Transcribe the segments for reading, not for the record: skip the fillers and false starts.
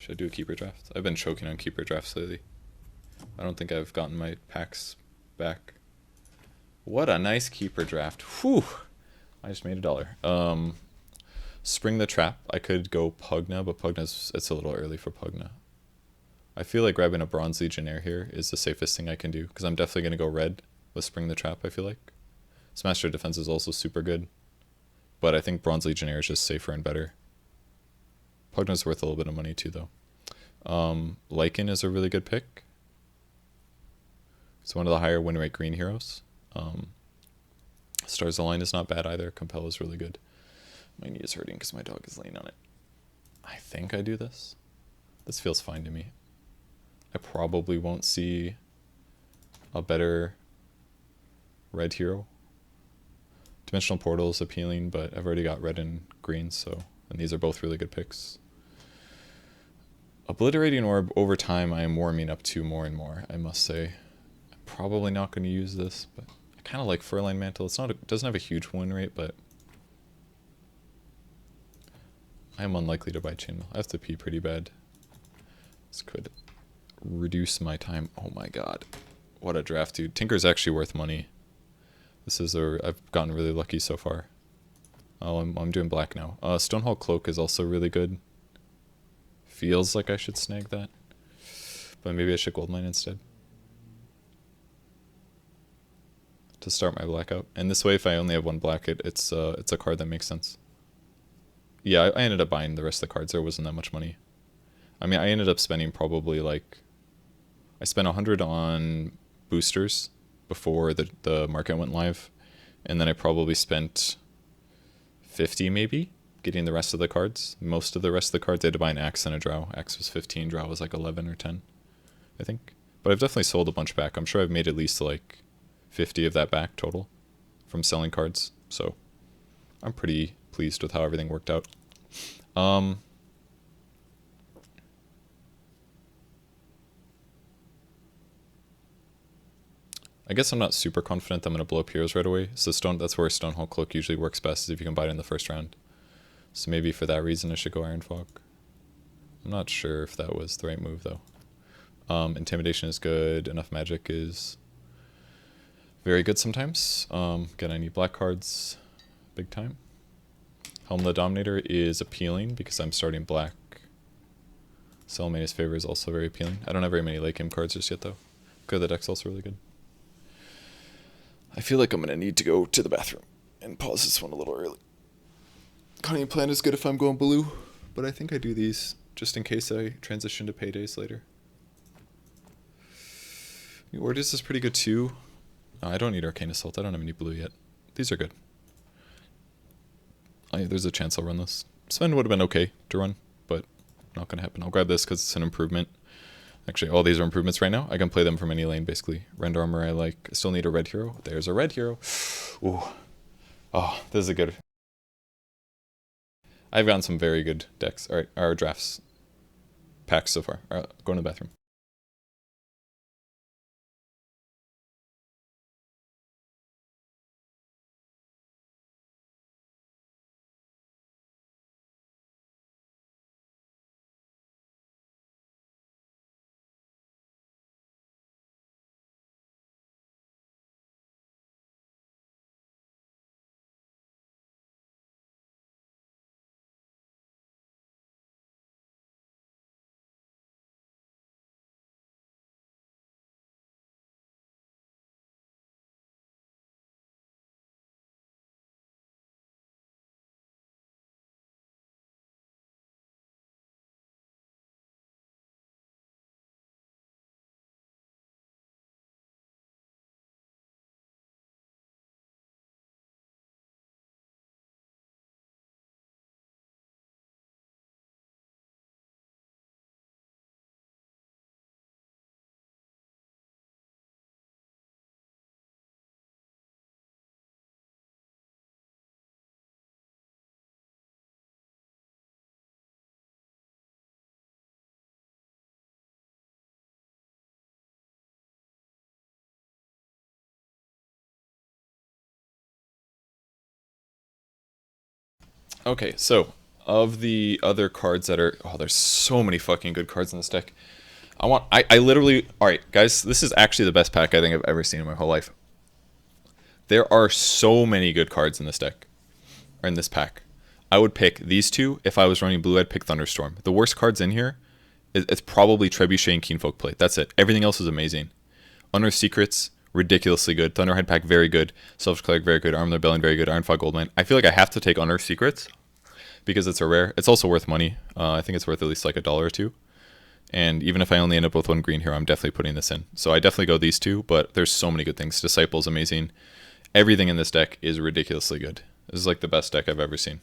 Should I do a keeper draft? I've been choking on keeper drafts lately. I don't think I've gotten my packs back. What a nice keeper draft. Whew. I just made $1. Spring the Trap. I could go Pugna, but it's a little early for Pugna. I feel like grabbing a Bronze Legionnaire here is the safest thing I can do, because I'm definitely going to go red with Spring the Trap, I feel like. Smasher Defense is also super good, but I think Bronze Legionnaire is just safer and better. Pugna's worth a little bit of money too, though. Lycan is a really good pick. It's one of the higher win rate green heroes. Stars Align is not bad either. Compel is really good. My knee is hurting because my dog is laying on it. I think I do this. This feels fine to me. I probably won't see a better red hero. Dimensional Portal is appealing, but I've already got red and green, and these are both really good picks. Obliterating Orb, over time, I am warming up to more and more, I must say. I'm probably not going to use this, but I kind of like Furline Mantle. It doesn't have a huge win rate, but I am unlikely to buy Chainmail. I have to pee pretty bad. This could reduce my time. Oh my god. What a draft, dude. Tinker's actually worth money. I've gotten really lucky so far. Oh, I'm doing black now. Stonehall Cloak is also really good. Feels like I should snag that, but maybe I should goldmine instead to start my blackout. And this way, if I only have one black, it's a card that makes sense. Yeah, I ended up buying the rest of the cards. There wasn't that much money. I mean, I ended up spending probably I spent 100 on boosters before the market went live, and then I probably spent 50 maybe getting the rest of the cards. Most of the rest of the cards I had to buy an Axe and a Drow. Axe was 15, Drow was 11 or 10, I think. But I've definitely sold a bunch back. I'm sure I've made at least 50 of that back total from selling cards. So I'm pretty pleased with how everything worked out. I guess I'm not super confident that I'm going to blow up heroes right away. So that's where Stonehall Cloak usually works best, is if you can buy it in the first round. So maybe for that reason I should go Iron Fog. I'm not sure if that was the right move, though. Intimidation is good. Enough Magic is very good sometimes. Again, I need black cards big time. Helm the Dominator is appealing because I'm starting black. Cellmane's Favor is also very appealing. I don't have very many late game cards just yet, though. Good, the deck's also really good. I feel like I'm going to need to go to the bathroom and pause this one a little early. Cunning Plan is good if I'm going blue, but I think I do these just in case I transition to paydays later. Ordis is pretty good too. I don't need Arcane Assault. I don't have any blue yet. These are good. There's a chance I'll run this. Sven would have been okay to run, but not going to happen. I'll grab this because it's an improvement. Actually, all these are improvements right now. I can play them from any lane, basically. Rend Armor I like. I still need a red hero. There's a red hero. Ooh. Oh, this is a good... I've gotten some very good decks, or drafts, packs so far. Going to the bathroom. Okay, so Of the other cards that are... Oh, there's so many fucking good cards in this deck. I literally... Alright, guys, this is actually the best pack I think I've ever seen in my whole life. There are so many good cards in this deck. Or in this pack. I would pick these two. If I was running blue, I'd pick Thunderstorm. The worst cards in here, it's probably Trebuchet and Keenfolk Plate. That's it. Everything else is amazing. Unearthed Secrets, ridiculously good. Thunderhead Pack, very good. Selfish Cleric, very good. Arm of the Rebellion, very good. Ironfog Goldmine. I feel like I have to take Unearthed Secrets because it's a rare. It's also worth money. I think it's worth at least like $1 or $2. And even if I only end up with one green here, I'm definitely putting this in. So I definitely go these two, but there's so many good things. Disciple's amazing. Everything in this deck is ridiculously good. This is like the best deck I've ever seen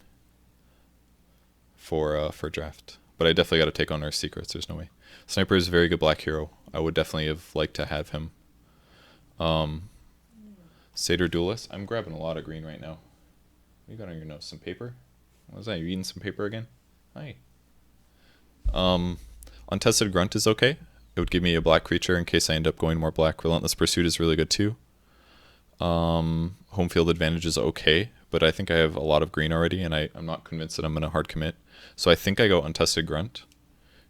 for draft. But I definitely got to take on our secrets. There's no way. Sniper is a very good black hero. I would definitely have liked to have him. Satyr Duelist. I'm grabbing a lot of green right now. What you got on your nose? Some paper? What was that? You eating some paper again? Hi. Untested Grunt is okay. It would give me a black creature in case I end up going more black. Relentless Pursuit is really good too. Home Field Advantage is okay, but I think I have a lot of green already, and I'm not convinced that I'm going to hard commit. So I think I go Untested Grunt.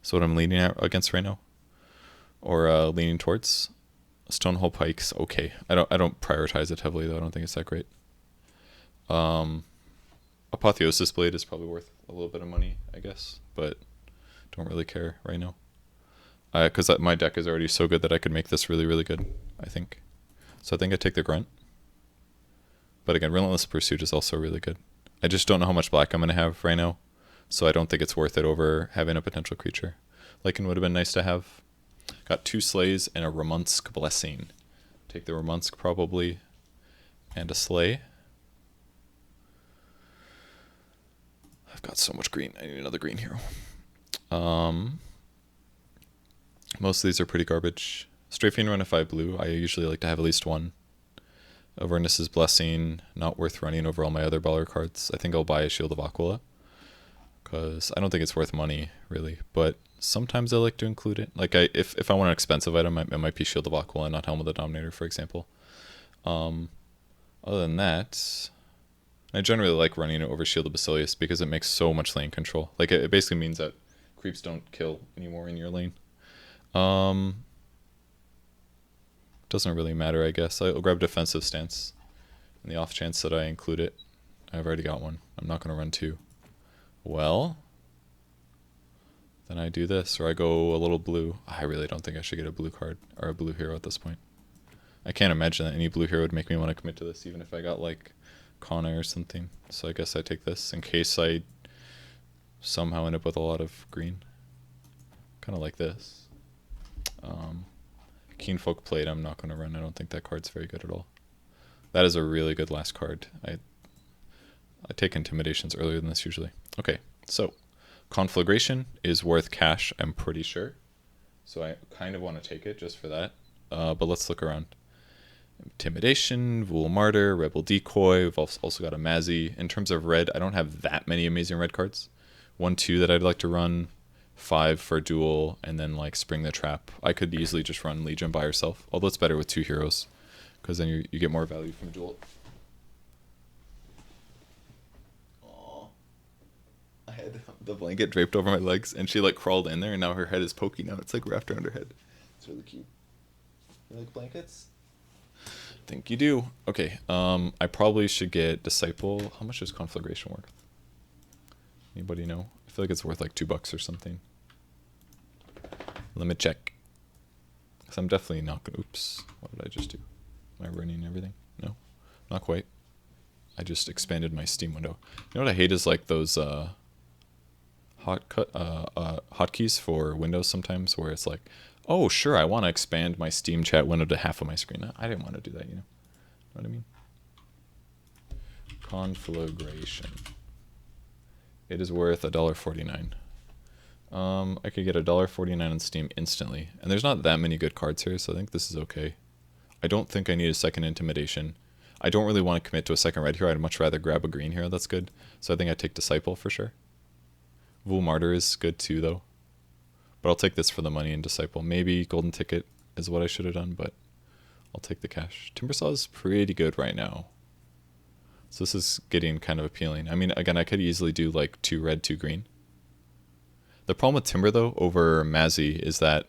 That's what I'm leaning against right now. Or leaning towards. Stonehole Pike's okay. I don't prioritize it heavily though. I don't think it's that great. Apotheosis Blade is probably worth a little bit of money, I guess, but don't really care right now. Because my deck is already so good that I could make this really, really good, I think. So I think I take the Grunt. But again, Relentless Pursuit is also really good. I just don't know how much black I'm going to have right now, so I don't think it's worth it over having a potential creature. Lycan would have been nice to have. Got 2 Slays and a Ramunsk Blessing. Take the Ramunsk probably, and a Slay. I've got so much green. I need another green hero. Most of these are pretty garbage. Strafing run if I blue. I usually like to have at least one. Avernus's Blessing, not worth running over all my other baller cards. I think I'll buy a Shield of Aquila, because I don't think it's worth money, really. But sometimes I like to include it. Like, if I want an expensive item, it might be Shield of Aquila and not Helm of the Dominator, for example. Other than that, I generally like running it over Shield of Basilius because it makes so much lane control. Like, it basically means that creeps don't kill anymore in your lane. Doesn't really matter, I guess. I'll grab Defensive Stance in the off chance that I include it. I've already got one. I'm not going to run 2. Well, then I do this, or I go a little blue. I really don't think I should get a blue card or a blue hero at this point. I can't imagine that any blue hero would make me want to commit to this, even if I got like Kana or something. So I guess I take this in case I somehow end up with a lot of green. Kind of like this. Keenfolk Plate I'm not going to run. I don't think that card's very good at all. That is a really good last card. I take Intimidations earlier than this usually. Okay, so Conflagration is worth cash, I'm pretty sure. So I kind of want to take it just for that. But let's look around. Intimidation, Vool Martyr, Rebel Decoy. We've also got a Mazzy. In terms of red, I don't have that many amazing red cards. 1, 2 that I'd like to run. 5 for duel, and then like Spring the Trap. I could easily just run Legion by herself, although it's better with 2 heroes, because then you get more value from duel. Aww. I had the blanket draped over my legs, and she like crawled in there, and now her head is poking out. It's like wrapped around her head. It's really cute. You like blankets? I think you do. Okay, I probably should get Disciple. How much is Conflagration worth? Anybody know? I feel like it's worth like $2 or something. Limit check. Because I'm definitely not going to... Oops. What did I just do? Am I running everything? No. Not quite. I just expanded my Steam window. You know what I hate is like those hotkeys for Windows sometimes where it's like, oh, sure, I want to expand my Steam chat window to half of my screen. I didn't want to do that, you know? Know what I mean? Conflagration. It is worth $1.49. I could get $1.49 on Steam instantly. And there's not that many good cards here, so I think this is okay. I don't think I need a second Intimidation. I don't really want to commit to a second red hero. I'd much rather grab a green hero that's good. So I think I take Disciple for sure. Vool Martyr is good too, though. But I'll take this for the money and Disciple. Maybe Golden Ticket is what I should have done, but I'll take the cash. Timbersaw is pretty good right now. So this is getting kind of appealing. I mean, again, I could easily do like 2 red, 2 green. The problem with Timber, though, over Mazzy is that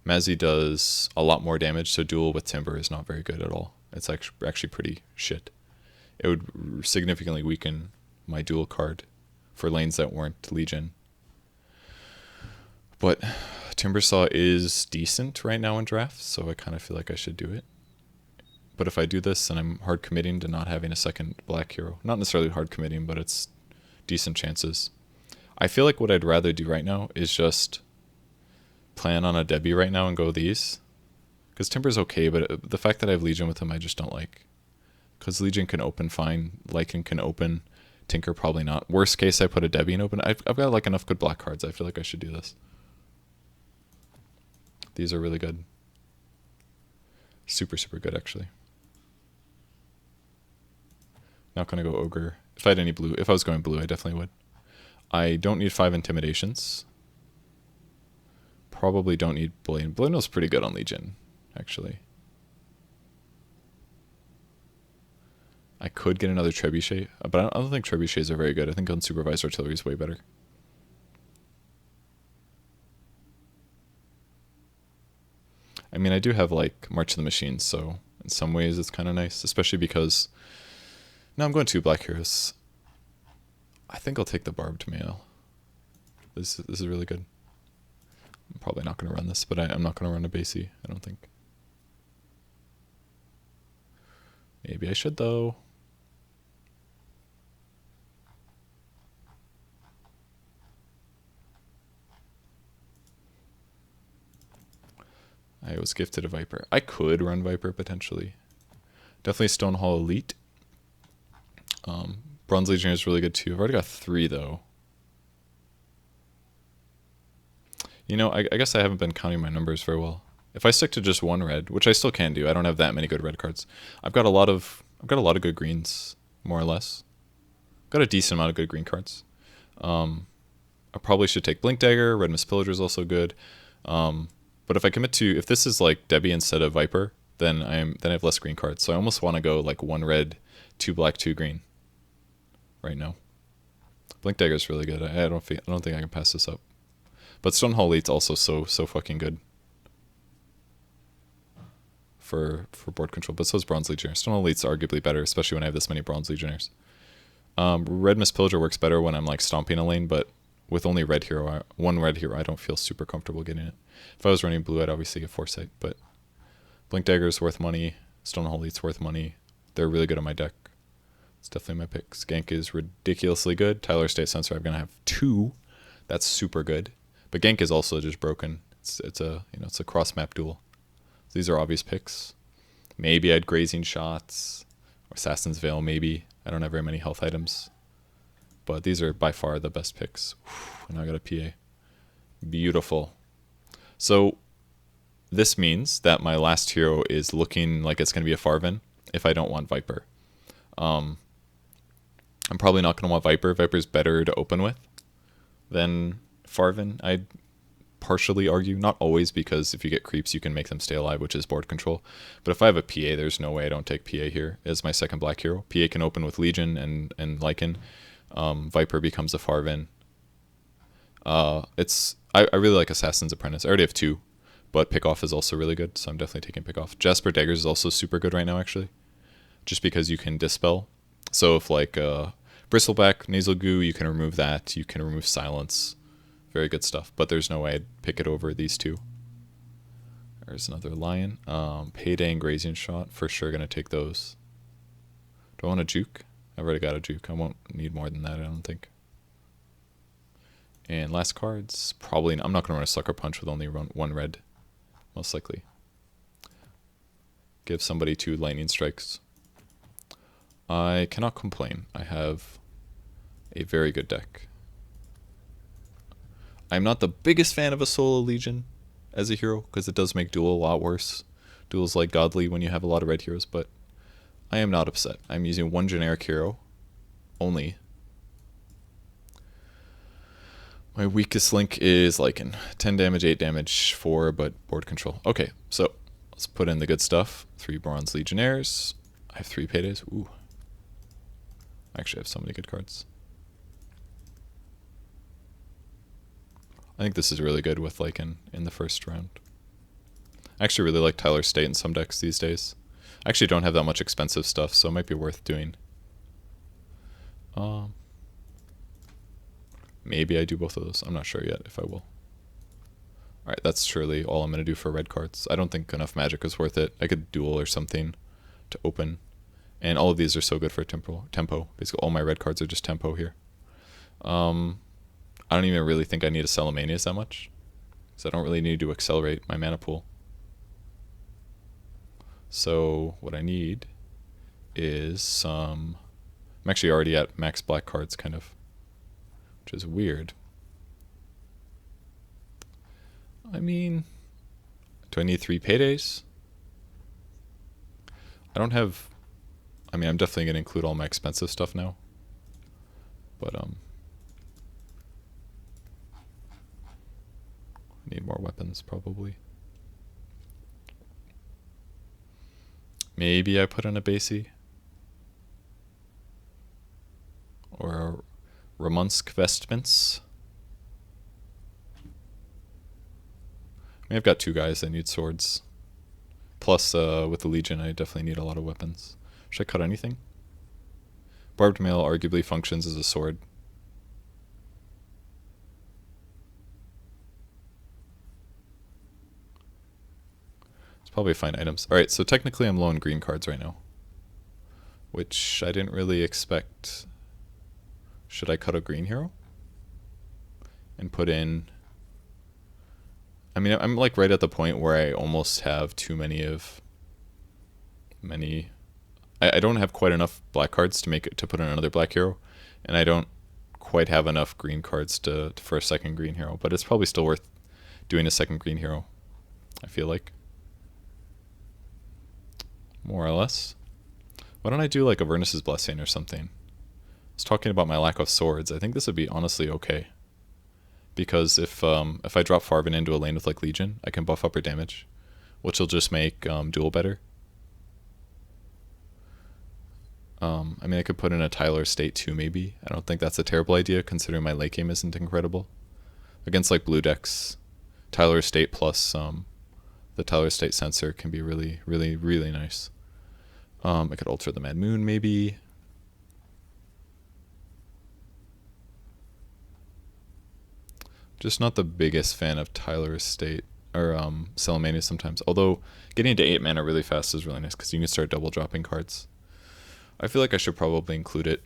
Mazzy does a lot more damage, so duel with Timber is not very good at all. It's actually pretty shit. It would significantly weaken my duel card for lanes that weren't Legion. But Timbersaw is decent right now in drafts, so I kind of feel like I should do it. But if I do this, then I'm hard committing to not having a second black hero. Not necessarily hard committing, but it's decent chances. I feel like what I'd rather do right now is just plan on a Debbie right now and go these. Because Timber's okay, but the fact that I have Legion with him, I just don't like. Because Legion can open fine, Lycan can open, Tinker probably not. Worst case, I put a Debbie in open. I've got like enough good black cards. I feel like I should do this. These are really good. Super, super good, actually. Not going to go Ogre. If I had any blue, if I was going blue, I definitely would. I don't need 5 Intimidations. Probably don't need Bullion. Bullion's pretty good on Legion, actually. I could get another Trebuchet, but I don't think Trebuchets are very good. I think unsupervised artillery is way better. I mean, I do have like March of the Machines, so in some ways it's kind of nice, especially because now I'm going 2 black heroes. I think I'll take the Barbed Mail. This is really good. I'm probably not going to run this, but I'm not going to run a Basie, I don't think. Maybe I should, though. I was gifted a Viper. I could run Viper, potentially. Definitely Stonehall Elite. Bronze Legionnaire is really good, too. I've already got 3, though. You know, I guess I haven't been counting my numbers very well. If I stick to just 1 red, which I still can do, I don't have that many good red cards. I've got a lot of good greens, more or less. I've got a decent amount of good green cards. I probably should take Blink Dagger. Red Mist Pillager is also good. But if I commit to, if this is like Debbie instead of Viper, then I have less green cards. So I almost want to go like 1 red, 2 black, 2 green. Right now, Blink Dagger is really good. I don't think I can pass this up. But Stonehall Elite's also so fucking good for board control. But so is Bronze Legionnaire. Stonehall Elite's arguably better, especially when I have this many Bronze Legionnaires. Red Mist Pillager works better when I'm like stomping a lane, but with only red hero, 1 red hero, I don't feel super comfortable getting it. If I was running blue, I'd obviously get Foresight, but Blink Dagger is worth money. Stonehall Elite's worth money. They're really good on my deck. It's definitely my pick. Skank is ridiculously good. Tyler State Sensor, I'm gonna have 2. That's super good. But Gank is also just broken. It's a cross map duel. So these are obvious picks. Maybe I'd Grazing Shots or Assassin's Veil. Maybe I don't have very many health items, but these are by far the best picks. Now I got a PA. Beautiful. So this means that my last hero is looking like it's gonna be a Farven if I don't want Viper. I'm probably not going to want Viper. Viper's better to open with than Farven, I'd partially argue. Not always, because if you get creeps, you can make them stay alive, which is board control. But if I have a PA, there's no way I don't take PA here as my second black hero. PA can open with Legion and Lycan. Viper becomes a Farven. I really like Assassin's Apprentice. I already have 2, but Pickoff is also really good, so I'm definitely taking Pickoff. Jasper Daggers is also super good right now, actually, just because you can Dispel. So if like Bristleback, Nasal Goo, you can remove that. You can remove Silence. Very good stuff. But there's no way I'd pick it over these 2. There's another Lion. Payday and Grazing Shot. For sure going to take those. Do I want a Juke? I've already got a Juke. I won't need more than that, I don't think. And last cards. Probably, I'm not going to run a Sucker Punch with only 1 red. Most likely. Give somebody 2 Lightning Strikes. I cannot complain. I have a very good deck. I'm not the biggest fan of a Solo Legion as a hero, because it does make duel a lot worse. Duel's like godly when you have a lot of red heroes, but I am not upset. I'm using 1 generic hero only. My weakest link is Lycan. 10 damage, 8 damage, 4, but board control. Okay, so let's put in the good stuff. 3 Bronze Legionnaires. I have 3 Paydays. Ooh. Actually, I have so many good cards. I think this is really good with like in the first round. I actually really like Tyler State in some decks these days. I actually don't have that much expensive stuff, so it might be worth doing. Maybe I do both of those. I'm not sure yet if I will. Alright, that's surely all I'm going to do for red cards. I don't think enough magic is worth it. I could duel or something to open. And all of these are so good for tempo. Basically, all my red cards are just tempo here. I don't even really think I need a Salamanias that much, because I don't really need to accelerate my mana pool. So what I need is some... I'm actually already at max black cards, kind of, which is weird. I mean, do I need 3 paydays? I don't have... I mean, I'm definitely going to include all my expensive stuff now. But, need more weapons, probably. Maybe I put in a Basie. Or Ramunsk Vestments. I mean, I've got 2 guys that need swords. Plus, with the Legion, I definitely need a lot of weapons. Should I cut anything? Barbed Mail arguably functions as a sword. It's probably fine items. Alright, so technically I'm low on green cards right now, which I didn't really expect. Should I cut a green hero? And put in... I mean, I'm like right at the point where I almost have too many of... I don't have quite enough black cards to make it to put in another black hero, and I don't quite have enough green cards for a second green hero, but it's probably still worth doing a second green hero, I feel like. More or less. Why don't I do like Avernus's Blessing or something? I was talking about my lack of swords. I think this would be honestly okay, because if I drop Farben into a lane with like Legion, I can buff up her damage, which will just make duel better. I mean, I could put in a Tyler State too, maybe. I don't think that's a terrible idea, considering my late game isn't incredible. Against like blue decks, Tyler State plus the Tyler State Sensor can be really, really, really nice. I could alter the Mad Moon, maybe. Just not the biggest fan of Tyler State, or Salamania sometimes. Although, getting into 8 mana really fast is really nice, because you can start double dropping cards. I feel like I should probably include it.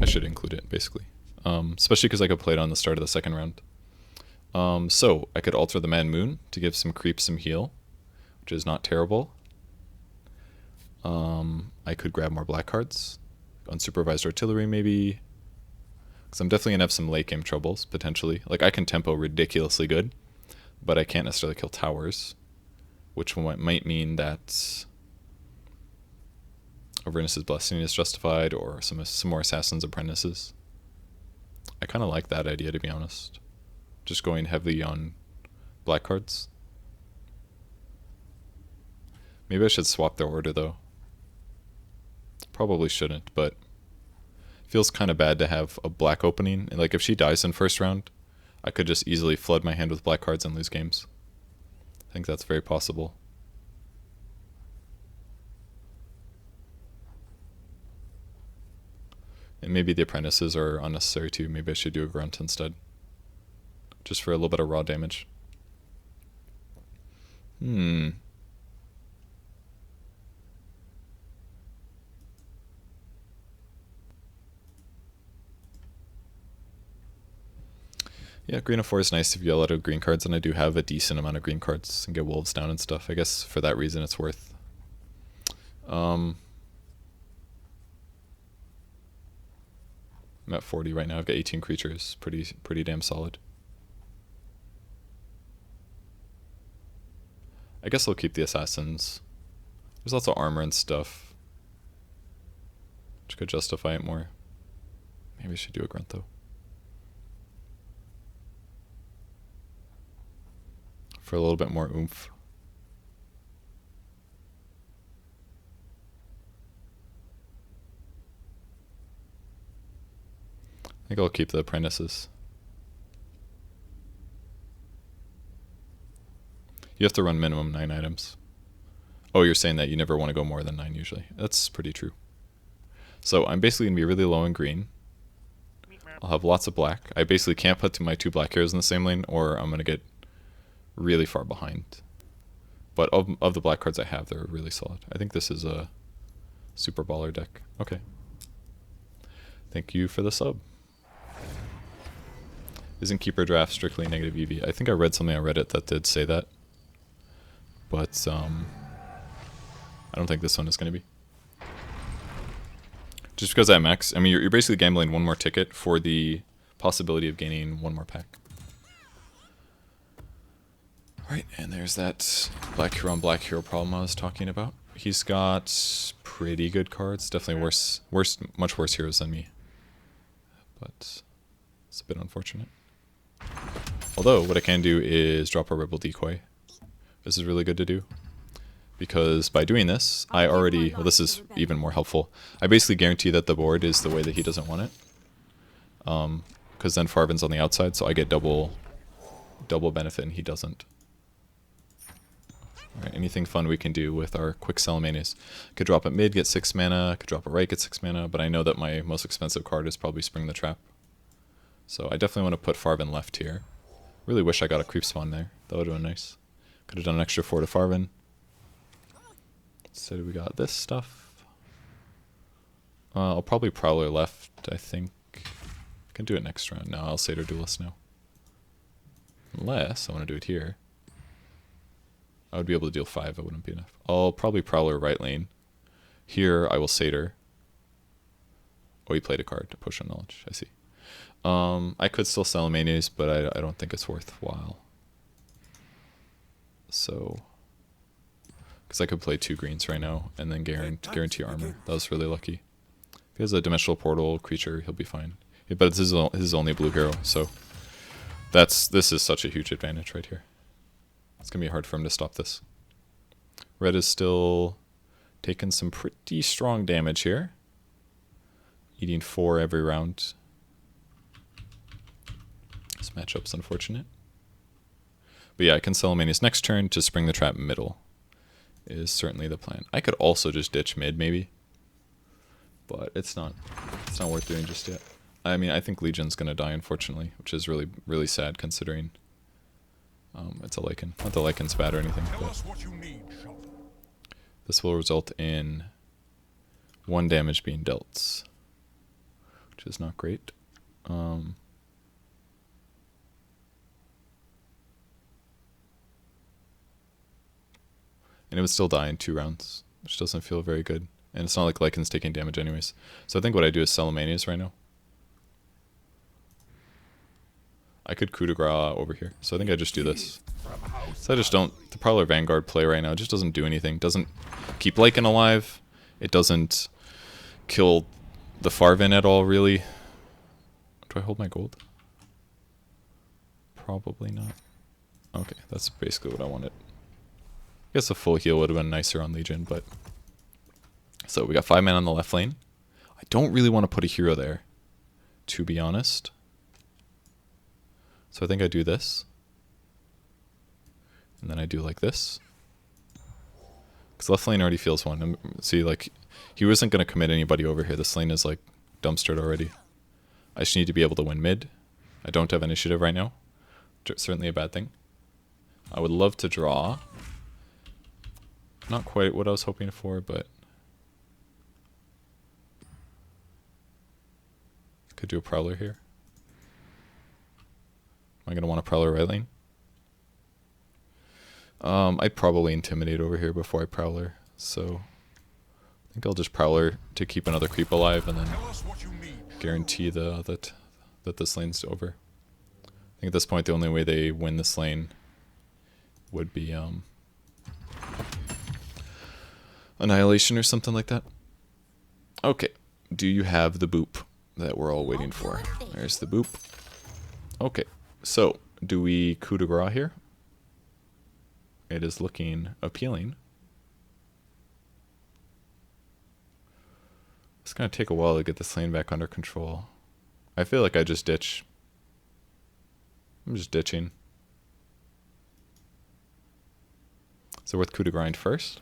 I should include it, basically. Especially because I could play it on the start of the second round. So, I could alter the Mad Moon to give some creep some heal, which is not terrible. I could grab more black cards. Unsupervised Artillery, maybe. Because I'm definitely going to have some late game troubles, potentially. Like, I can tempo ridiculously good, but I can't necessarily kill towers, which might mean that Avernus's Blessing is justified, or some more Assassin's Apprentices. I kind of like that idea, to be honest. Just going heavily on black cards. Maybe I should swap their order, though. Probably shouldn't, but it feels kind of bad to have a black opening. And like, if she dies in first round, I could just easily flood my hand with black cards and lose games. I think that's very possible. And maybe the Apprentices are unnecessary too. Maybe I should do a Grunt instead, just for a little bit of raw damage. Yeah, green of 4 is nice if you get a lot of green cards, and I do have a decent amount of green cards and get wolves down and stuff. I guess for that reason it's worth. I'm at 40 right now. I've got 18 creatures. Pretty damn solid. I guess I'll keep the assassins. There's lots of armor and stuff, which could justify it more. Maybe I should do a grunt though, for a little bit more oomph. I think I'll keep the apprentices. You have to run minimum 9 items. Oh, you're saying that you never want to go more than 9 usually. That's pretty true. So I'm basically going to be really low in green. I'll have lots of black. I basically can't put my 2 black heroes in the same lane, or I'm going to get really far behind. But of the black cards I have, they're really solid. I think this is a super baller deck. Okay. Thank you for the sub. Isn't Keeper Draft strictly negative EV? I think I read something on Reddit that did say that. But I don't think this one is going to be. Just because I max, I mean, you're basically gambling 1 more ticket for the possibility of gaining 1 more pack. Alright, and there's that black hero on black hero problem I was talking about. He's got pretty good cards, definitely much worse heroes than me. But it's a bit unfortunate. Although, what I can do is drop a Rebel Decoy. This is really good to do. Because by doing this, I already... Well, this is even more helpful. I basically guarantee that the board is the way that he doesn't want it. Because then Farvin's on the outside, so I get double benefit and he doesn't. Alright, anything fun we can do with our quick Salamanias. Could drop at mid, get 6 mana. Could drop a right, get 6 mana. But I know that my most expensive card is probably Spring the Trap. So I definitely want to put Farvin left here. Really wish I got a creep spawn there. That would have been nice. Could have done an extra 4 to Farvin. So we got this stuff. I'll probably Prowler left, I think. I can do it next round. No, I'll Satyr Duelist now. Unless I want to do it here. I would be able to deal 5, it wouldn't be enough. I'll probably Prowler right lane. Here I will Satyr. Oh, he played a card to push on knowledge, I see. I could still sell Manias, but I don't think it's worthwhile. So... Because I could play 2 greens right now and then guarantee armor. That was really lucky. If he has a dimensional portal creature, he'll be fine. Yeah, but it's his only blue hero, so this is such a huge advantage right here. It's gonna be hard for him to stop this. Red is still taking some pretty strong damage here, eating 4 every round. This matchup's unfortunate. But yeah, I can sell Manias next turn to Spring the Trap middle. Is certainly the plan. I could also just ditch mid maybe, but it's not worth doing just yet. I mean, I think Legion's gonna die unfortunately, which is really sad considering it's a Lycan. Not the Lycan's bad or anything, but this will result in 1 damage being dealt, which is not great. And it would still die in 2 rounds, which doesn't feel very good. And it's not like Lycan's taking damage anyways. So I think what I do is sell Manias right now. I could coup de grace over here. So I think I just do this. So I just don't... The Prowler Vanguard play right now just doesn't do anything. Doesn't keep Lycan alive. It doesn't kill the Farvin at all, really. Do I hold my gold? Probably not. Okay, that's basically what I wanted. I guess a full heal would have been nicer on Legion, but... So we got 5 men on the left lane. I don't really want to put a hero there, to be honest. So I think I do this. And then I do like this. Because left lane already feels 1. See, like, he wasn't going to commit anybody over here. This lane is, like, dumpstered already. I just need to be able to win mid. I don't have initiative right now. Certainly a bad thing. I would love to draw... Not quite what I was hoping for, but could do a Prowler here. Am I going to want a Prowler right lane? I'd probably Intimidate over here before I Prowler, so I think I'll just Prowler to keep another creep alive and then guarantee that this lane's over. I think at this point the only way they win this lane would be Annihilation or something like that. Okay, do you have the boop that we're all waiting for? There's the boop. Okay, so do we coup de grace here? It is looking appealing. It's going to take a while to get this lane back under control. I feel like I just ditch. I'm just ditching. Is it worth coup de grind first?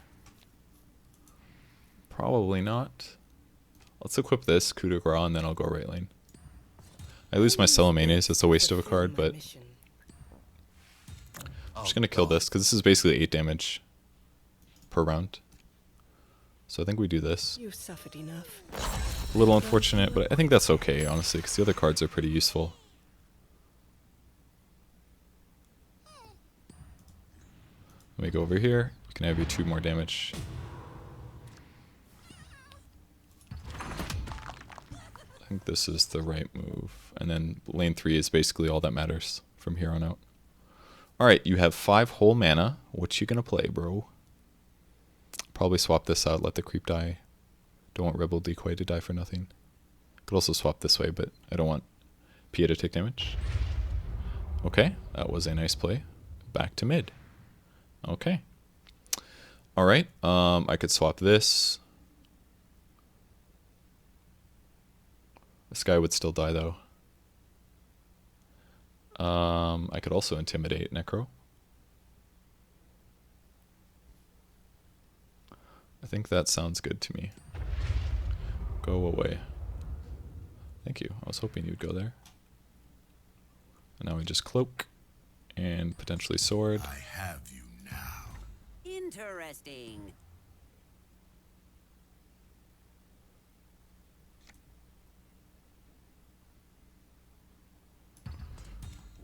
Probably not. Let's equip this coup de grace and then I'll go right lane. I lose my Celomenes, it's a waste of a card, but I'm just gonna kill this because this is basically 8 damage per round. So I think we do this. You've suffered enough. A little unfortunate, but I think that's okay, honestly, because the other cards are pretty useful. Let me go over here. You can have your 2 more damage. I think this is the right move. And then lane 3 is basically all that matters from here on out. Alright, you have 5 whole mana. What you gonna play, bro? Probably swap this out, let the creep die. Don't want Rebel Decoy to die for nothing. Could also swap this way, but I don't want Pia to take damage. Okay, that was a nice play. Back to mid. Okay. Alright, I could swap this. This guy would still die though. I could also intimidate Necro. I think that sounds good to me. Go away. Thank you. I was hoping you'd go there. And now we just cloak and potentially sword. I have you now. Interesting.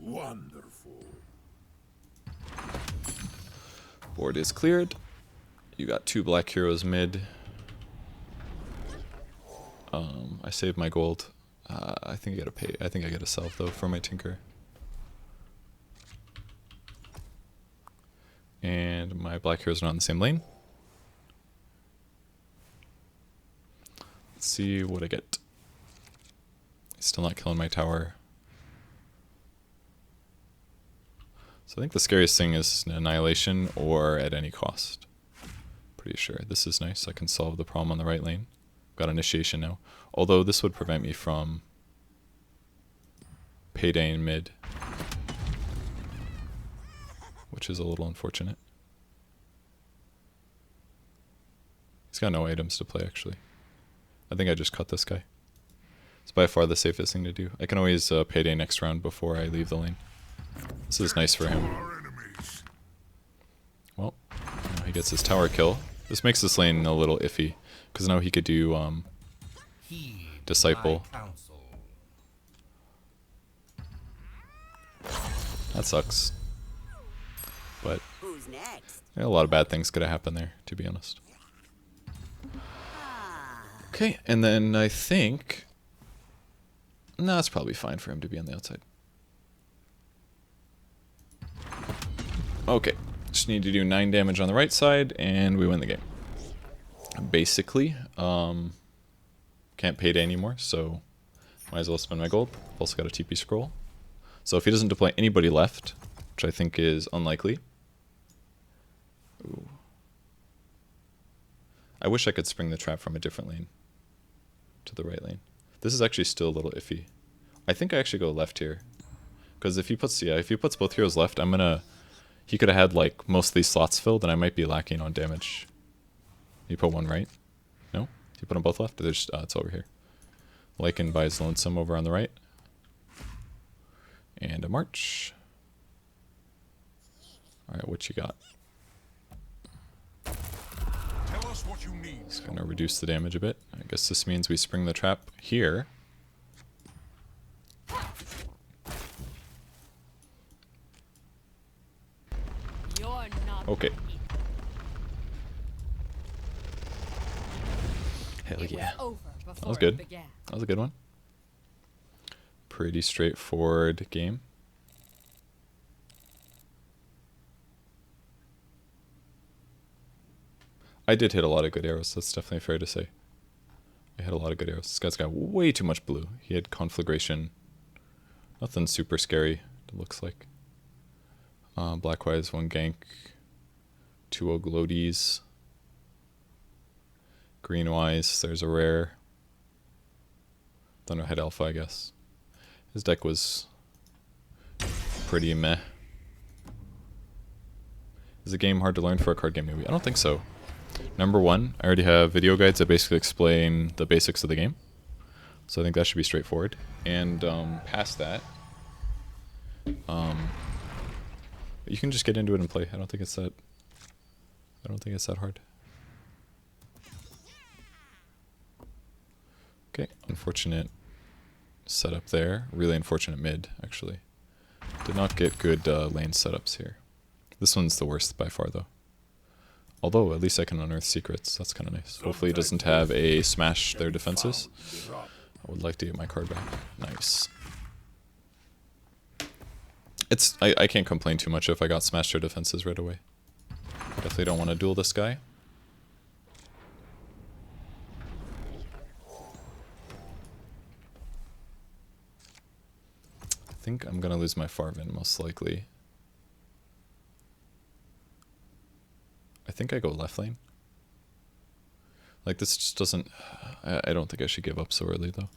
Wonderful. Board is cleared. You got 2 black heroes mid. I saved my gold. I think I gotta pay. I think I gotta sell though for my Tinker. And my black heroes are not in the same lane. Let's see what I get. Still not killing my tower. So I think the scariest thing is Annihilation or at any cost. Pretty sure. This is nice. I can solve the problem on the right lane. Got Initiation now. Although this would prevent me from Payday in mid. Which is a little unfortunate. He's got no items to play actually. I think I just cut this guy. It's by far the safest thing to do. I can always Payday next round before I leave the lane. This is nice for him. Well, now he gets his tower kill. This makes this lane a little iffy, because now he could do Disciple. That sucks. But Who's next? yeah, a lot of bad things could have happened there, to be honest. Okay, and then I think... No, it's probably fine for him to be on the outside. Okay, just need to do 9 damage on the right side, and we win the game. Basically, can't Payday anymore, so might as well spend my gold. Also got a TP scroll. So if he doesn't deploy anybody left, which I think is unlikely. Ooh. I wish I could spring the trap from a different lane to the right lane. This is actually still a little iffy. I think I actually go left here. Because if he puts, yeah, if he puts both heroes left, I'm gonna... He could have had like most of these slots filled, and I might be lacking on damage. You put one right? No? You put them both left? There's it's over here. Lycan buys Lonesome over on the right. And a march. Alright, what you got? Tell us what you need. It's gonna reduce the damage a bit. I guess this means we spring the trap here. Okay. Hell yeah. That was good. That was a good one. Pretty straightforward game. I did hit a lot of good arrows, that's definitely fair to say. I hit a lot of good arrows. This guy's got way too much blue. He had Conflagration. Nothing super scary, it looks like. Blackwise, 1 gank. 2 Oglodes. Greenwise, there's a rare. Thunderhead Alpha, I guess. His deck was pretty meh. Is the game hard to learn for a card game maybe? I don't think so. Number one, I already have video guides that basically explain the basics of the game. So I think that should be straightforward. And past that, you can just get into it and play. I don't think it's that hard. Okay, unfortunate setup there. Really unfortunate mid, actually. Did not get good lane setups here. This one's the worst by far, though. Although, at least I can unearth secrets. That's kind of nice. Hopefully it doesn't have a smash their defenses. I would like to get my card back. Nice. I can't complain too much if I got smash their defenses right away. Definitely don't want to duel this guy. I think I'm going to lose my Farvin, most likely. I think I go left lane. Like, this just doesn't... I don't think I should give up so early, though.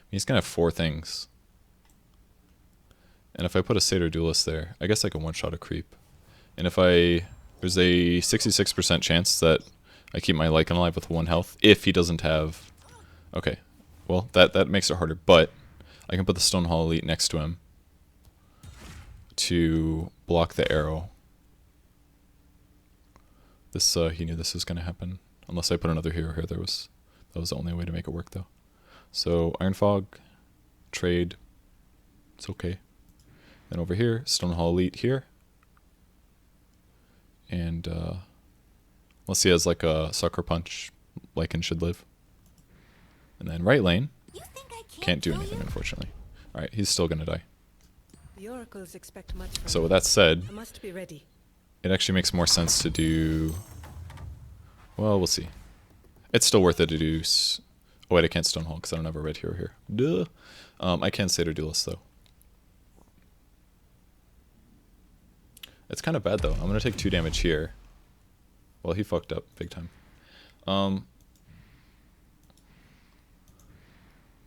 He's going to have 4 things. And if I put a Satyr Duelist there, I guess I can one-shot a creep. And if I... There's a 66% chance that I keep my Lycan alive with 1 health, if he doesn't have... Okay. Well, that makes it harder, but I can put the Stonehall Elite next to him to block the arrow. This he knew this was going to happen. Unless I put another hero here, that was the only way to make it work, though. So Iron Fog, trade, it's okay. Then over here, Stonehall Elite here, and unless he has like a Sucker Punch, Lycan should live. And then right lane, can't do anything, unfortunately. All right, he's still gonna die. The oracles expect much from So with me. that said, I must be ready. it actually makes more sense to do... Well, we'll see. It's still worth it to do... Oh wait, I can't Stonehall because I don't have a red hero here. Duh. I can Satyr Duelist, though. It's kind of bad, though. I'm going to take 2 damage here. Well, he fucked up big time.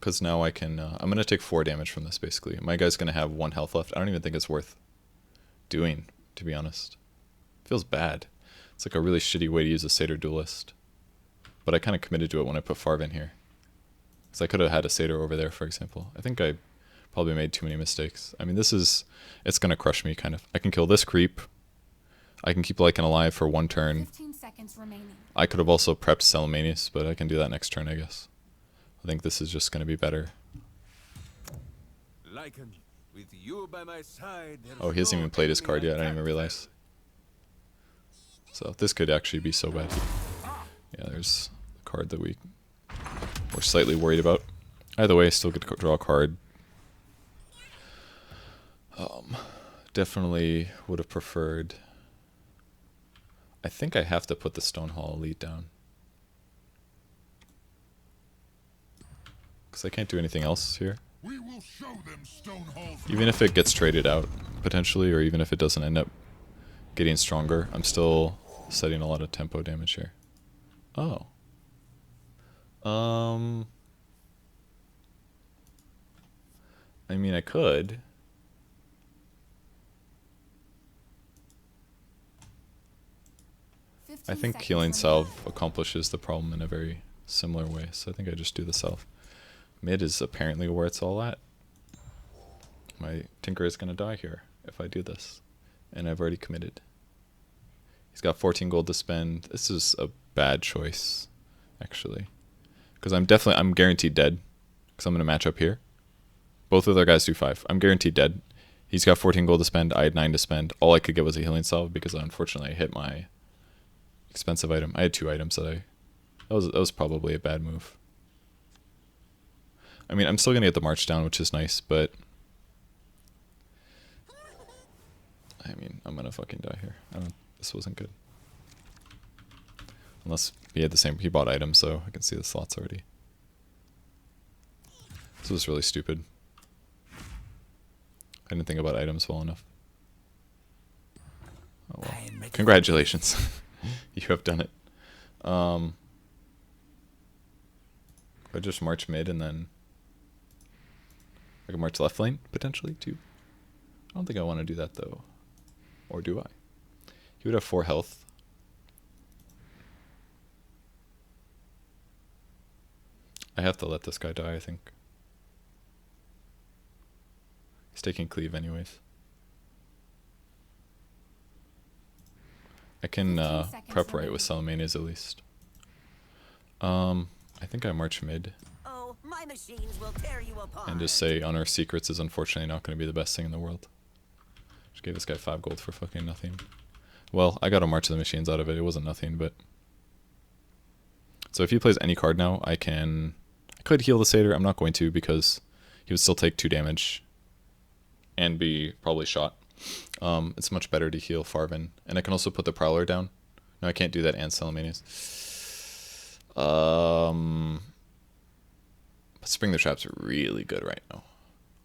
Because now I can... I'm going to take 4 damage from this, basically. My guy's going to have 1 health left. I don't even think it's worth doing, to be honest. Feels bad. It's like a really shitty way to use a Satyr Duelist. But I kind of committed to it when I put Farvin here. Because I could have had a Satyr over there, for example. I think I probably made too many mistakes. I mean, this is... It's going to crush me, kind of. I can kill this creep. I can keep Lycan alive for 1 turn. 15 seconds remaining. I could have also prepped Salamanius, but I can do that next turn, I guess. I think this is just going to be better. Lycan, with you by my side, Oh, he hasn't even played his card yet. I didn't even realize. So this could actually be so bad. Yeah, there's the card that we're slightly worried about. Either way, I still get to draw a card. Definitely would have preferred... I think I have to put the Stonehall Elite down. Because I can't do anything else here. We will show them Stonehall's Even if it gets traded out, potentially, or even if it doesn't end up getting stronger, I'm still setting a lot of tempo damage here. Oh. I mean, I could. I think Healing Salve accomplishes the problem in a very similar way, so I think I just do the Salve. Mid is apparently where it's all at. My Tinker is going to die here if I do this, and I've already committed. He's got 14 gold to spend. This is a bad choice, actually, because I'm guaranteed dead, because I'm going to match up here. Both of their guys do 5. I'm guaranteed dead. He's got 14 gold to spend. I had 9 to spend. All I could get was a Healing Salve because unfortunately I hit my expensive item. I had 2 items that was probably a bad move. I mean, I'm still gonna get the march down, which is nice, but I mean, I'm gonna fucking die here. This wasn't good. Unless he had the same, he bought items, so I can see the slots already. This was really stupid. I didn't think about items well enough. Oh well. Congratulations. You have done it. If I just march mid and then I can march left lane, potentially, too. I don't think I want to do that, though. Or do I? He would have 4 health. I have to let this guy die, I think. He's taking cleave anyways. I can prep right with Salamanias at least. I think I march mid. Oh, my machines will tear you apart. And just say Unearthed Secrets is unfortunately not going to be the best thing in the world. Just gave this guy 5 gold for fucking nothing. Well, I got to march the machines out of it. It wasn't nothing, but... So if he plays any card now, I could heal the Satyr. I'm not going to because he would still take 2 damage and be probably shot. It's much better to heal Farvin. And I can also put the Prowler down. No, I can't do that and Salamanias. Spring the Trap's really good right now.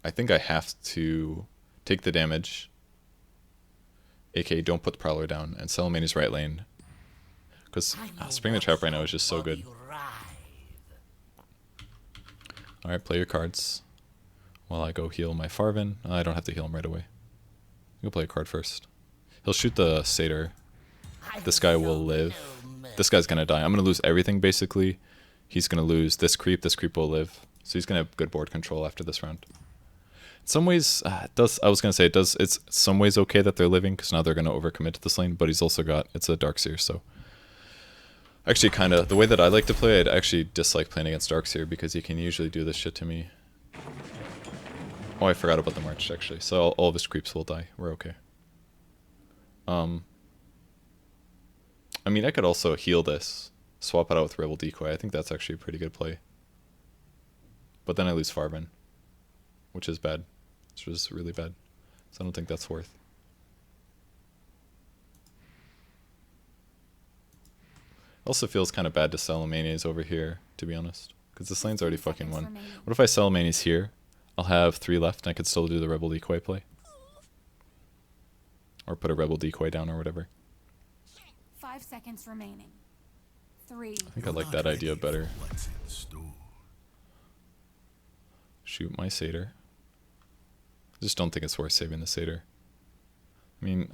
I think I have to take the damage. aka don't put the Prowler down. And Salamania's right lane. Because Spring the Trap right now is just so good. Alright, play your cards. While I go heal my Farvin. I don't have to heal him right away. I'll play a card first. He'll shoot the Satyr. This guy will live. This guy's gonna die. I'm gonna lose everything basically. He's gonna lose this creep will live. So he's gonna have good board control after this round. In some ways, it's some ways okay that they're living, because now they're gonna overcommit to this lane, but he's also got, it's a Darkseer, so. Actually kinda, the way that I like to play, I'd actually dislike playing against Darkseer, because he can usually do this shit to me. Oh, I forgot about the march, actually. So all of his creeps will die. We're okay. I mean, I could also heal this. Swap it out with Rebel Decoy. I think that's actually a pretty good play. But then I lose Farvin. Which is bad. Which is really bad. So I don't think that's worth. Also feels kind of bad to sell Manias over here, to be honest. Because this lane's already fucking won. What if I sell Manias here? I'll have 3 left and I could still do the Rebel Decoy play. Or put a Rebel Decoy down or whatever. 5 seconds remaining. 3. I think I like that idea better. Shoot my Satyr. I just don't think it's worth saving the Satyr. I mean,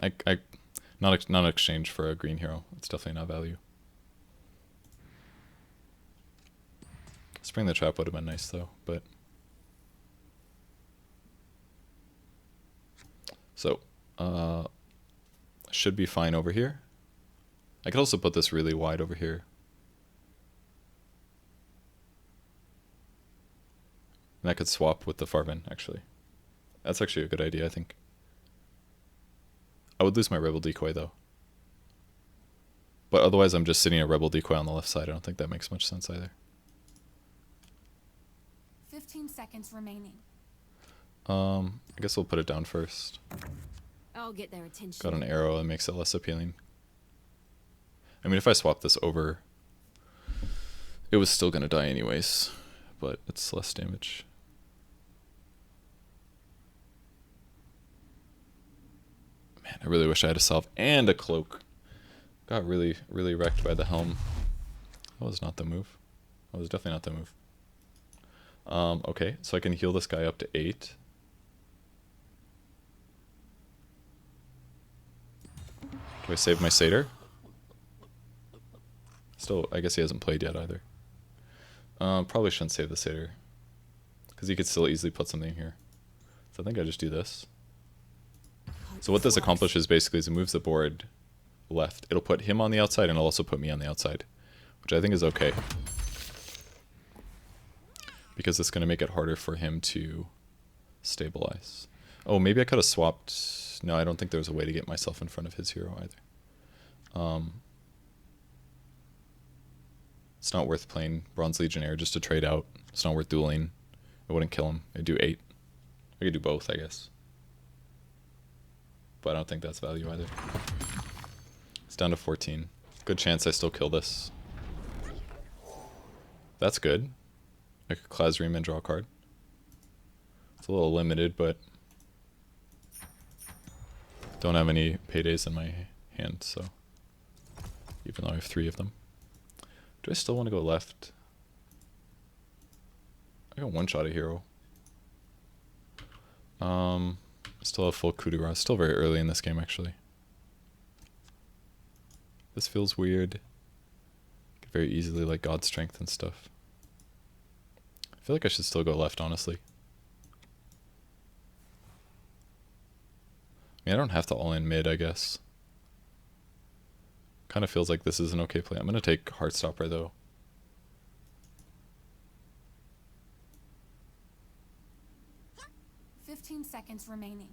not in exchange for a green hero. It's definitely not value. Spring the Trap would have been nice though, but... So, should be fine over here. I could also put this really wide over here. And I could swap with the Farvin, actually. That's actually a good idea, I think. I would lose my Rebel Decoy, though. But otherwise, I'm just sitting a Rebel Decoy on the left side. I don't think that makes much sense either. 15 seconds remaining. I guess we'll put it down first. I'll get their attention. Got an arrow that makes it less appealing. I mean, if I swap this over, it was still going to die anyways, but it's less damage. Man, I really wish I had a salve and a cloak. Got really, really wrecked by the helm. That was not the move. That was definitely not the move. Okay, so I can heal this guy up to 8. Do I save my Satyr? Still, I guess he hasn't played yet either. Probably shouldn't save the Satyr, because he could still easily put something here. So I think I just do this. So what this accomplishes basically is it moves the board left. It'll put him on the outside and it'll also put me on the outside, which I think is okay. Because it's going to make it harder for him to stabilize. Oh, maybe I could have swapped... No, I don't think there was a way to get myself in front of his hero either. It's not worth playing Bronze Legionnaire just to trade out. It's not worth dueling. It wouldn't kill him. I'd do 8. I could do both, I guess. But I don't think that's value either. It's down to 14. Good chance I still kill this. That's good. I could Clazream and draw a card. It's a little limited, but don't have any paydays in my hand, so even though I have 3 of them. Do I still want to go left? I can one-shot a hero. Still have full coup de grace. Still very early in this game, actually. This feels weird. Could very easily like God Strength and stuff. I feel like I should still go left, honestly. I mean, I don't have to all in mid, I guess. Kind of feels like this is an okay play. I'm going to take Heartstopper, though. Fifteen seconds remaining.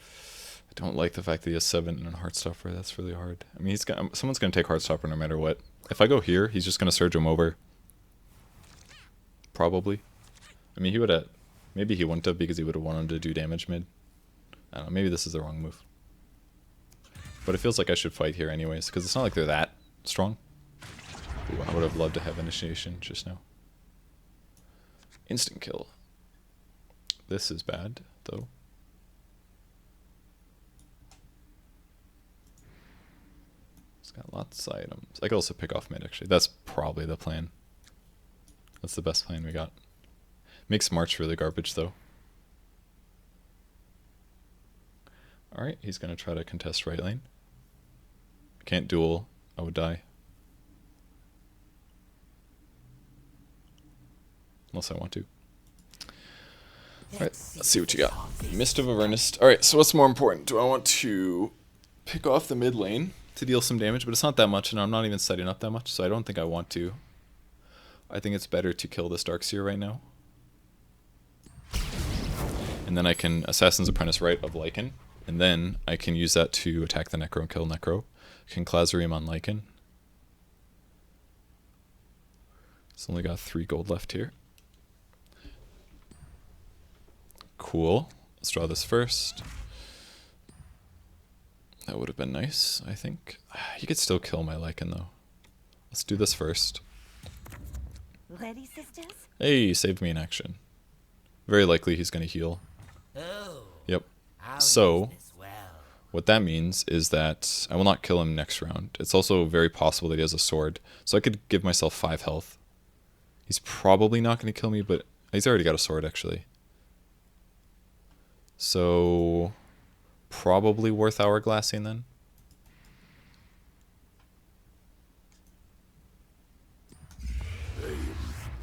I don't like the fact that he has 7 and a Heartstopper. That's really hard. I mean, someone's going to take Heartstopper no matter what. If I go here, he's just going to surge him over. Probably. I mean, he would have... Maybe he wouldn't have because he would have wanted to do damage mid. I don't know. Maybe this is the wrong move. But it feels like I should fight here anyways, because it's not like they're that strong. Ooh, I would have loved to have initiation just now. Instant kill. This is bad, though. It's got lots of items. I could also pick off mid, actually. That's probably the plan. That's the best plan we got. Makes March really garbage, though. Alright, he's going to try to contest right lane. Can't duel. I would die. Unless I want to. Alright, let's see what you got. Mist of Avernus. Alright, so what's more important? Do I want to pick off the mid lane to deal some damage? But it's not that much, and I'm not even setting up that much, so I don't think I want to. I think it's better to kill this Darkseer right now. And then I can Assassin's Apprentice right of Lycan. And then I can use that to attack the Necro and kill Necro. I can Clazoream on Lycan. It's only got 3 gold left here. Cool. Let's draw this first. That would have been nice, I think. You could still kill my Lycan, though. Let's do this first. Ready, sisters? Hey, saved me in action. Very likely he's going to heal. Oh, Yep. I'll So, use this well. what that means is that I will not kill him next round. It's also very possible that he has a sword. So I could give myself 5 health. He's probably not going to kill me, but he's already got a sword, actually. So, probably worth hourglassing then.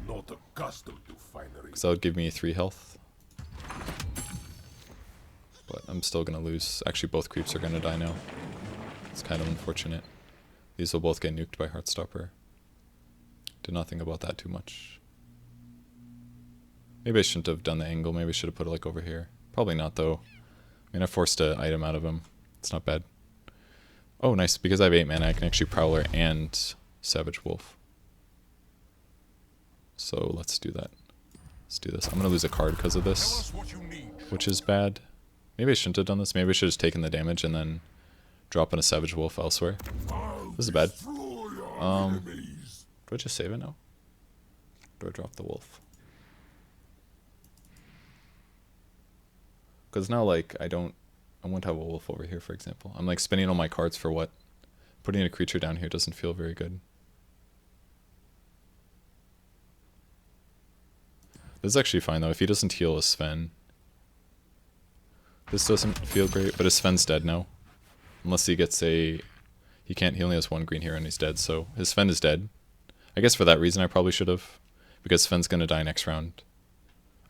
Not accustomed to finery. Because that would give me 3 health. But I'm still going to lose. Actually, both creeps are going to die now. It's kind of unfortunate. These will both get nuked by Heartstopper. Did not think about that too much. Maybe I shouldn't have done the angle. Maybe I should have put it like over here. Probably not, though. I mean, I forced an item out of him. It's not bad. Oh, nice. Because I have 8 mana, I can actually Prowler and Savage Wolf. So let's do that. Let's do this. I'm going to lose a card because of Tell this, us what you need. which is bad. Maybe I shouldn't have done this. Maybe I should have just taken the damage and then drop in a Savage Wolf elsewhere. This is bad. Destroy your Um, enemies. Do I just save it now? Do I drop the wolf? Because now, like, I won't have a wolf over here, for example. I'm, like, spinning all my cards for what? Putting a creature down here doesn't feel very good. This is actually fine, though. If he doesn't heal his Sven. This doesn't feel great, but his Sven's dead now. Unless he gets a... He can't, he only has 1 green here and he's dead, so his Sven is dead. I guess for that reason I probably should have. Because Sven's going to die next round.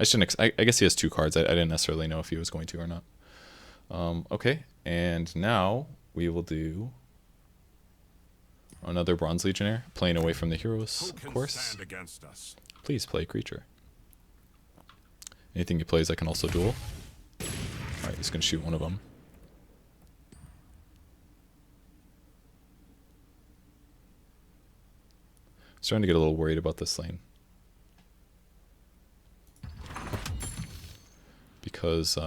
I shouldn't... I guess he has 2 cards. I didn't necessarily know if he was going to or not. Okay, and now we will do... Another Bronze Legionnaire, playing away from the heroes, Who of can course. stand against us? Please play creature. Anything he plays I can also duel. Alright, he's going to shoot one of them. Starting to get a little worried about this lane. Because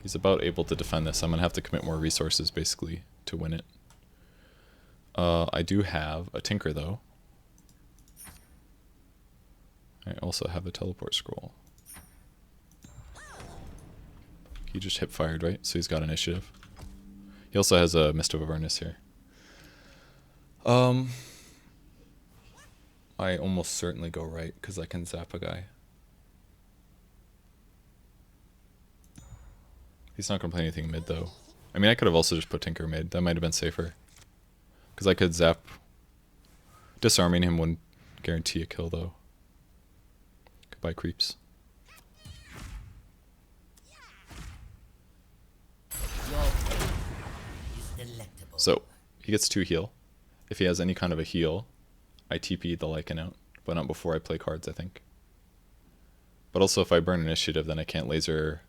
he's about able to defend this. I'm going to have to commit more resources, basically, to win it. I do have a Tinker, though. I also have a Teleport Scroll. He just hip fired, right? So he's got initiative. He also has a Mist of Avernus here. I almost certainly go right, because I can zap a guy. He's not going to play anything mid, though. I mean, I could have also just put Tinker mid. That might have been safer. Because I could zap. Disarming him wouldn't guarantee a kill, though. Goodbye, creeps. So, he gets 2 heal. If he has any kind of a heal, I TP the Lycan out. But not before I play cards, I think. But also, if I burn initiative, then I can't laser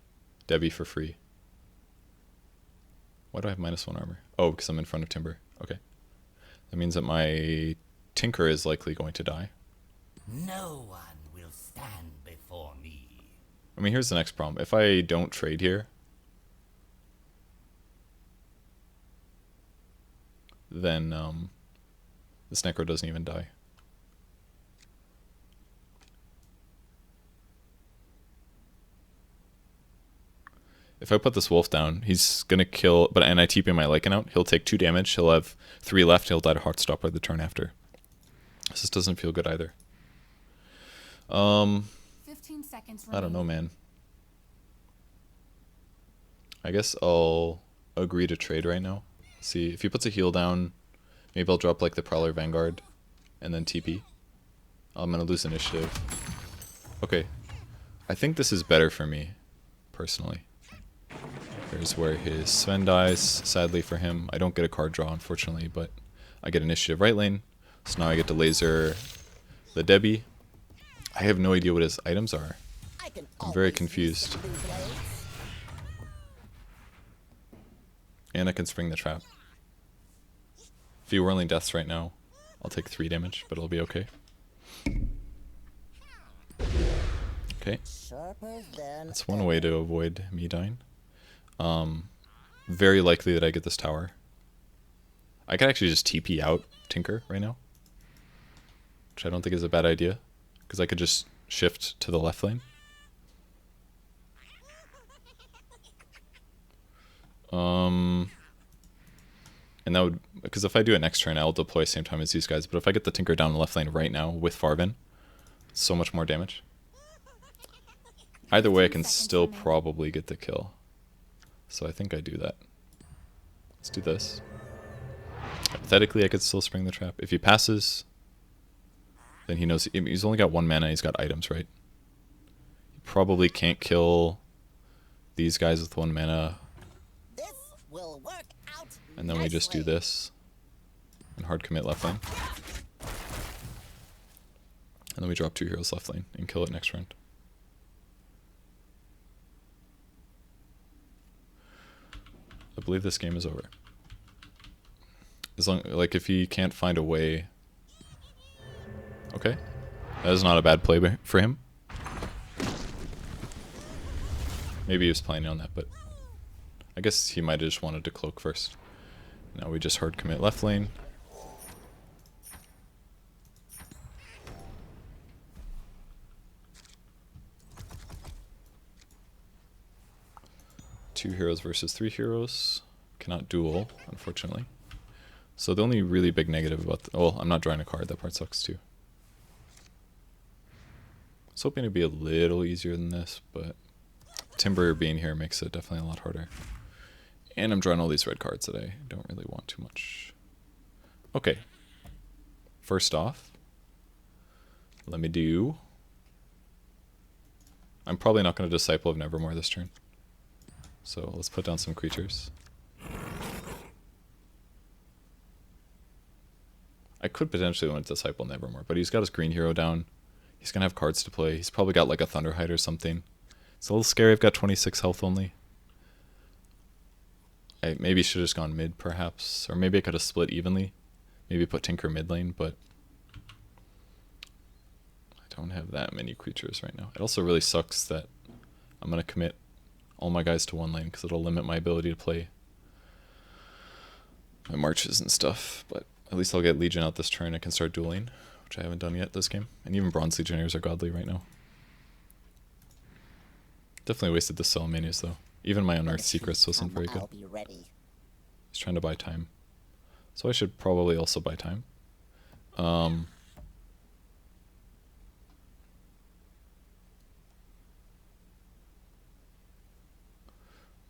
Debbie for free. Why do I have -1 armor? Oh, because I'm in front of Timber. Okay. That means that my Tinker is likely going to die. No one will stand before me. I mean, here's the next problem. If I don't trade here, then this Necro doesn't even die. If I put this wolf down, he's gonna kill, and I TP my Lycan out, he'll take 2 damage, he'll have 3 left, he'll die to Heartstop by the turn after. This doesn't feel good either. 15 seconds I don't know, remaining. man. I guess I'll agree to trade right now. See, if he puts a heal down, maybe I'll drop like the Prowler Vanguard, and then TP. I'm gonna lose initiative. Okay. I think this is better for me, personally. Here's where his Sven dies, sadly for him. I don't get a card draw, unfortunately, but I get initiative right lane. So now I get to laser the Debbie. I have no idea what his items are. I'm very confused. And I can spring the trap. If he whirling deaths right now, I'll take 3 damage, but it'll be okay. Okay. That's one way to avoid me dying. Very likely that I get this tower. I could actually just TP out Tinker right now, which I don't think is a bad idea, because I could just shift to the left lane. And that would, because if I do it next turn, I'll deploy same time as these guys, but if I get the Tinker down the left lane right now with Farvin, it's so much more damage. Either way, I can still probably get the kill. So I think I do that. Let's do this. Hypothetically, I could still spring the trap. If he passes, then he knows he's only got 1 mana, he's got items, right? He probably can't kill these guys with 1 mana. This will work out. And then we just do this. And hard commit left lane. And then we drop 2 heroes left lane and kill it next round. I believe this game is over. As long, like, if he can't find a way. Okay, that is not a bad play for him. Maybe he was planning on that, but I guess he might have just wanted to cloak first. Now we just hard commit left lane. Two heroes versus 3 heroes. Cannot duel, unfortunately. So the only really big negative about well, I'm not drawing a card, that part sucks too. I was hoping it'd be a little easier than this, but Timber being here makes it definitely a lot harder. And I'm drawing all these red cards that I don't really want too much. Okay. First off, let me do... I'm probably not going to Disciple of Nevermore this turn. So let's put down some creatures. I could potentially want to Disciple Nevermore, but he's got his green hero down. He's going to have cards to play. He's probably got like a Thunderhide or something. It's a little scary. I've got 26 health only. I maybe should have just gone mid, perhaps. Or maybe I could have split evenly. Maybe put Tinker mid lane, but I don't have that many creatures right now. It also really sucks that I'm going to commit all my guys to 1 lane because it'll limit my ability to play my marches and stuff. But at least I'll get Legion out this turn. I can start dueling, which I haven't done yet this game. And even Bronze Legionnaires are godly right now. Definitely wasted the Salamanias though. Even my Unearthed Secrets wasn't very good. I'll be ready. He's trying to buy time. So I should probably also buy time.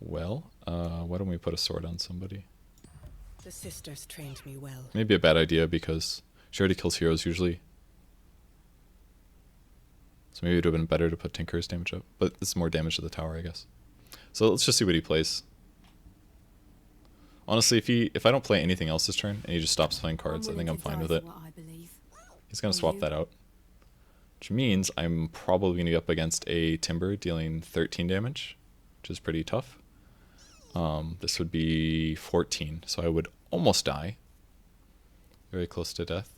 Well, why don't we put a sword on somebody? The sisters trained me well. Maybe a bad idea because she already kills heroes usually. So maybe it would have been better to put Tinker's damage up. But it's more damage to the tower, I guess. So let's just see what he plays. Honestly, if I don't play anything else this turn, and he just stops playing cards, I think I'm fine with it. He's going to swap that out. Which means I'm probably going to be up against a Timber dealing 13 damage, which is pretty tough. This would be 14, so I would almost die. Very close to death.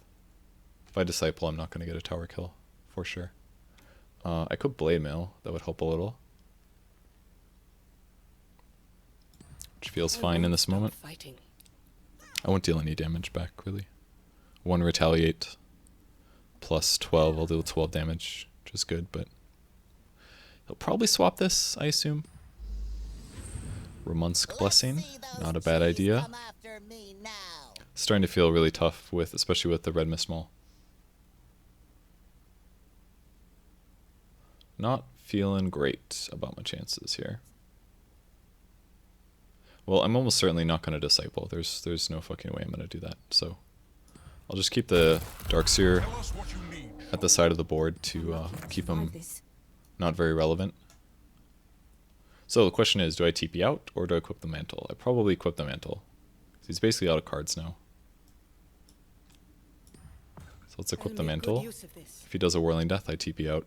If I Disciple, I'm not going to get a tower kill, for sure. I could Blade Mail, that would help a little. Which feels fine in this moment. Fighting. I won't deal any damage back, really. 1 Retaliate, plus 12, I'll deal 12 damage, which is good, but... He'll probably swap this, I assume. Ramunsk Blessing, not a bad idea. Starting to feel really tough, with, especially with the Red Mist Maul. Not feeling great about my chances here. Well, I'm almost certainly not going to Disciple. There's no fucking way I'm going to do that. So I'll just keep the Darkseer at the side of the board to keep him not very relevant. So the question is, do I TP out or do I equip the Mantle? I probably equip the Mantle. He's basically out of cards now. So let's equip the Mantle. If he does a Whirling Death, I TP out.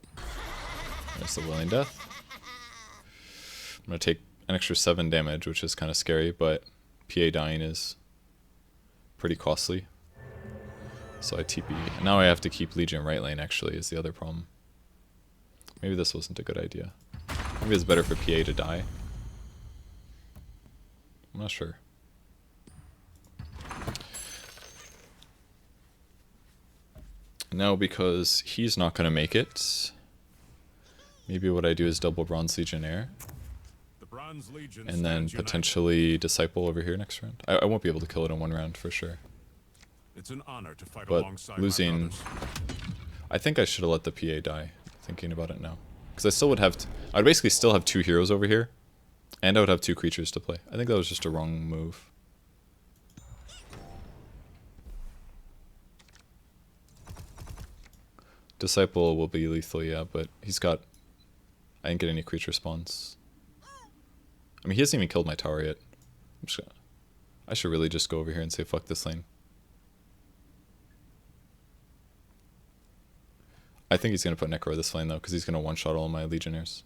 There's the Whirling Death. I'm going to take an extra 7 damage, which is kind of scary, but PA dying is pretty costly. So I TP. Now I have to keep Legion right lane, actually, is the other problem. Maybe this wasn't a good idea. Maybe it's better for PA to die. I'm not sure. No, because he's not going to make it. Maybe what I do is double Bronze Legionnaire. And then potentially Disciple over here next round. I won't be able to kill it in 1 round for sure. It's an honor to fight But alongside losing... I think I should have let the PA die, thinking about it now. Because I still would have... I'd basically still have 2 heroes over here. And I would have 2 creatures to play. I think that was just a wrong move. Disciple will be lethal, yeah, but he's got... I didn't get any creature spawns. I mean, he hasn't even killed my tower yet. I should really just go over here and say fuck this lane. I think he's going to put Necro this lane though, because he's going to one-shot all my Legionnaires.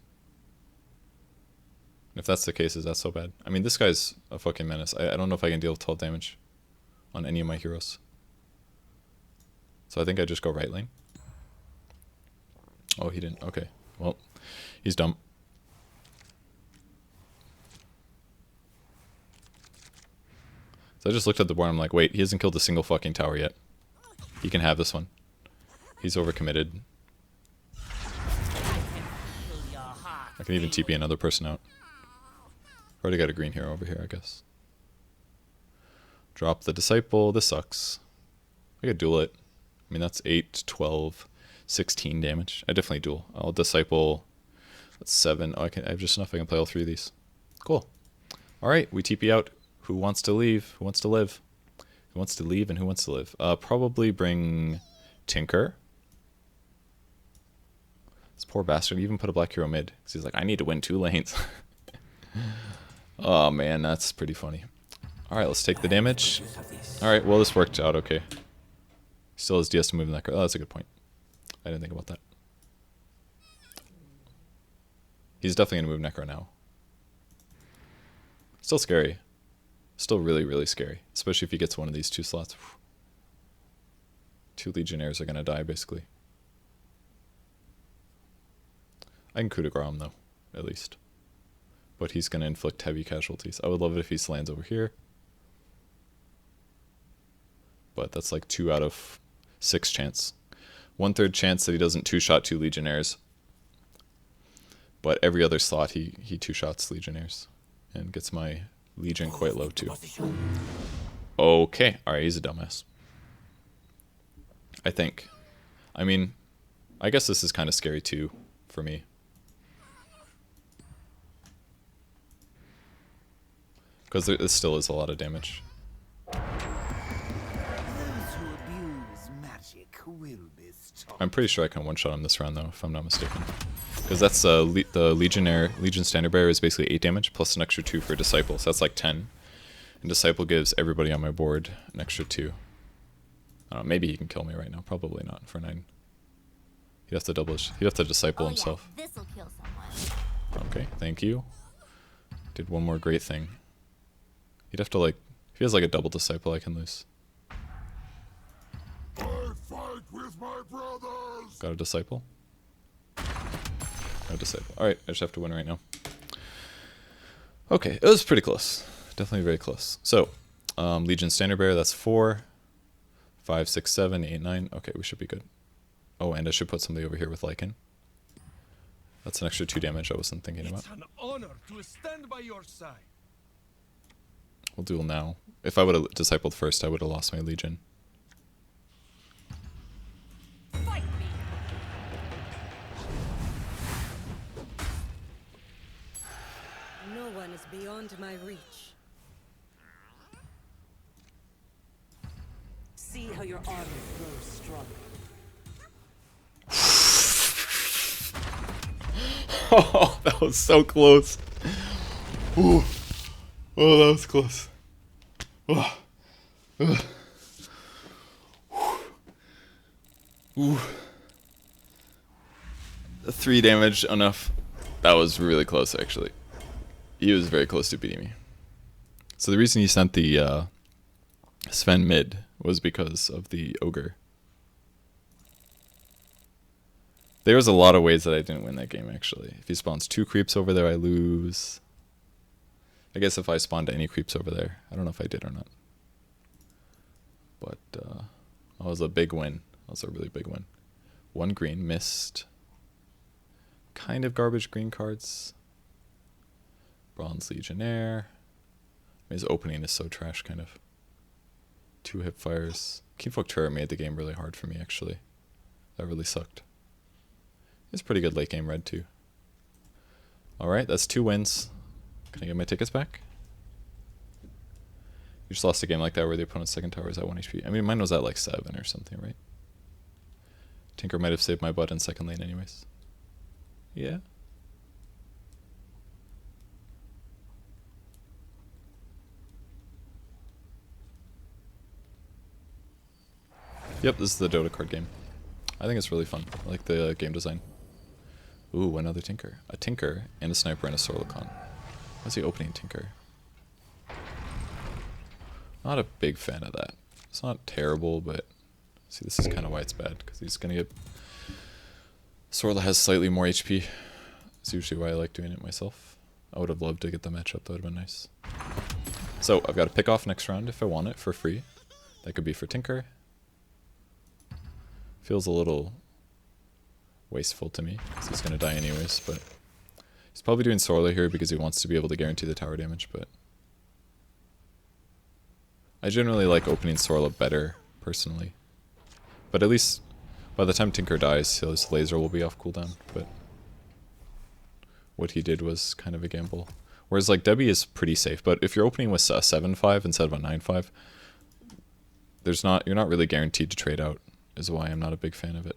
And if that's the case, is that so bad? I mean, this guy's a fucking menace. I don't know if I can deal with 12 damage on any of my heroes. So I think I just go right lane. Oh, he didn't. Okay. Well, he's dumb. So I just looked at the board and I'm like, wait, he hasn't killed a single fucking tower yet. He can have this one. He's overcommitted. I can even TP another person out. Already got a green hero over here, I guess. Drop the Disciple. This sucks. I could duel it. I mean, that's 8, 12, 16 damage. I definitely duel. I'll Disciple. That's 7. Oh, I have just enough. I can play all 3 of these. Cool. Alright, we TP out. Who wants to leave? Who wants to live? Who wants to leave and who wants to live? Probably bring Tinker. This poor bastard. He even put a black hero mid. Because he's like, I need to win 2 lanes. Oh man, that's pretty funny. Alright, let's take the damage. Alright, well this worked out okay. Still has DS to move in that card. Oh, that's a good point. I didn't think about that. He's definitely going to move Necro now. Still scary. Still really, really scary. Especially if he gets one of these 2 slots. 2 Legionnaires are going to die, basically. I can coup de grace him, though. At least. But he's going to inflict heavy casualties. I would love it if he lands over here. But that's like 2 out of 6 chance. 1/3 chance that he doesn't 2-shot 2 Legionnaires. But every other slot he 2-shots Legionnaires. And gets my Legion quite low too. Okay, alright, he's a dumbass. I think. I mean, I guess this is kind of scary too, for me. Because there still is a lot of damage. Those who abuse magic will be stopped. I'm pretty sure I can one-shot him this round, though, if I'm not mistaken. Because that's the Legion Standard Bearer is basically 8 damage, plus an extra 2 for Disciple, so that's like 10. And Disciple gives everybody on my board an extra 2. I don't know, maybe he can kill me right now. Probably not for 9. He'd have to Disciple himself. Yeah, this'll kill someone. Okay, thank you. Did one more great thing. He'd have to, like, if he has like a double Disciple, I can lose. I fight with my brothers. Got a Disciple? No Disciple. Alright, I just have to win right now. Okay, it was pretty close. Definitely very close. So, Legion Standard Bearer, that's 4. 5, 6, 7, 8, 9. Okay, we should be good. Oh, and I should put somebody over here with Lycan. That's an extra 2 damage I wasn't thinking about. It's an honor to stand by your side. We'll duel now. If I would have Discipled first, I would have lost my Legion. Fight me. No one is beyond my reach. See how your armor grows stronger. Oh, that was so close. Ooh. Oh, that was close. Oh. Ooh. 3 damage, enough. That was really close, actually. He was very close to beating me. So the reason he sent the Sven mid was because of the Ogre. There was a lot of ways that I didn't win that game, actually. If he spawns 2 creeps over there, I lose. I guess if I spawned any creeps over there. I don't know if I did or not. But that was a big win. That was a really big win. 1 green, missed. Kind of garbage green cards. Bronze Legionnaire. His opening is so trash, kind of. 2 hip fires. Kinfolk Turret made the game really hard for me, actually. That really sucked. It's pretty good late game red, too. Alright, that's 2 wins. Can I get my tickets back? You just lost a game like that where the opponent's second tower is at 1 HP. I mean, mine was at like 7 or something, right? Tinker might have saved my butt in second lane anyways. Yeah? Yep, this is the Dota card game. I think it's really fun. I like the game design. Ooh, another Tinker. A Tinker and a Sniper and a Sorlicon. What's the opening Tinker? Not a big fan of that. It's not terrible, but see, this is kind of why it's bad, because he's gonna get. Sorla has slightly more HP. That's usually why I like doing it myself. I would have loved to get the matchup. That would have been nice. So I've got to pick off next round if I want it for free. That could be for Tinker. Feels a little wasteful to me, because he's gonna die anyways. But he's probably doing Sorla here because he wants to be able to guarantee the tower damage. But I generally like opening Sorla better, personally. But at least by the time Tinker dies, his laser will be off cooldown. But what he did was kind of a gamble. Whereas like Debbie is pretty safe, but if you're opening with a 7-5 instead of a 9-5, you're not really guaranteed to trade out, is why I'm not a big fan of it.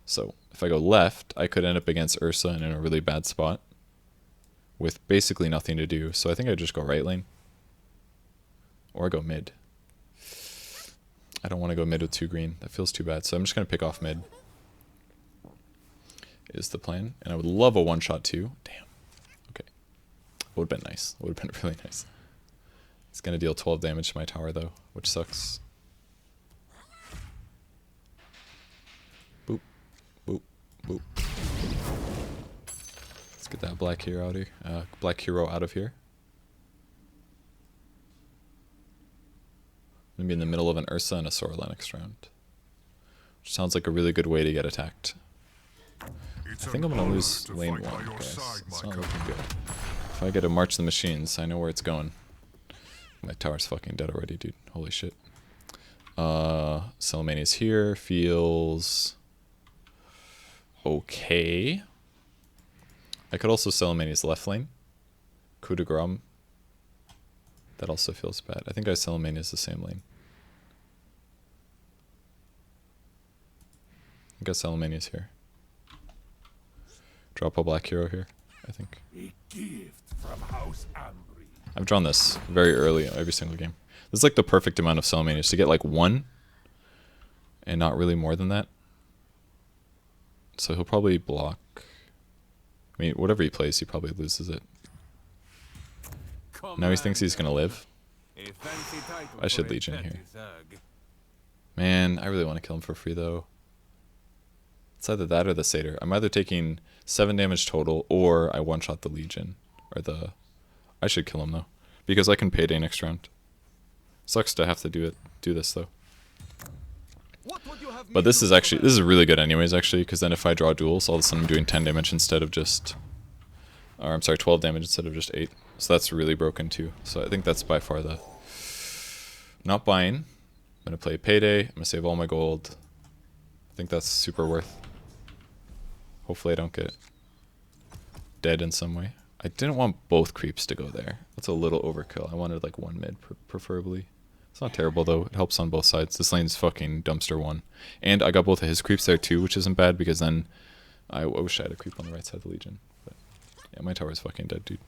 So if I go left, I could end up against Ursa and in a really bad spot with basically nothing to do. So I think I just go right lane. Or I go mid. I don't want to go mid with 2 green. That feels too bad. So I'm just going to pick off mid. Is the plan. And I would love a one-shot too. Damn. Okay. Would have been nice. Would have been really nice. It's going to deal 12 damage to my tower though, which sucks. Boop. Boop. Boop. Let's get that black hero out of here. Out of here. I'm going to be in the middle of an Ursa and a Sorla next round. Which sounds like a really good way to get attacked. I think I'm going to lose lane 1, guys. It's not looking good. If I get to March the Machines, I know where it's going. My tower's fucking dead already, dude. Holy shit. Salamania's here. Feels okay. I could also Salamania's left lane. Coup de grace. That also feels bad. I think Isolomania is the same lane. I guess Isolomania is here. Drop a black hero here, I think. A gift from House Ambry. I've drawn this very early every single game. This is like the perfect amount of Salamanias to get like one and not really more than that. So he'll probably block. I mean, whatever he plays, he probably loses it. Now he thinks he's going to live. I should Legion here. Man, I really want to kill him for free though. It's either that or the Satyr. I'm either taking 7 damage total or I one-shot the Legion. Or the... I should kill him though. Because I can payday next round. Sucks to have to do this though. But this is really good anyways actually, because then if I draw duels, all of a sudden I'm doing 10 damage instead of just... Or I'm sorry, 12 damage instead of just 8. So that's really broken too. So I think that's by far the... Not buying. I'm going to play payday. I'm going to save all my gold. I think that's super worth. Hopefully I don't get dead in some way. I didn't want both creeps to go there. That's a little overkill. I wanted like one mid preferably. It's not terrible though. It helps on both sides. This lane's fucking dumpster one. And I got both of his creeps there too, which isn't bad because then I wish I had a creep on the right side of the Legion. But yeah, my tower's fucking dead, dude.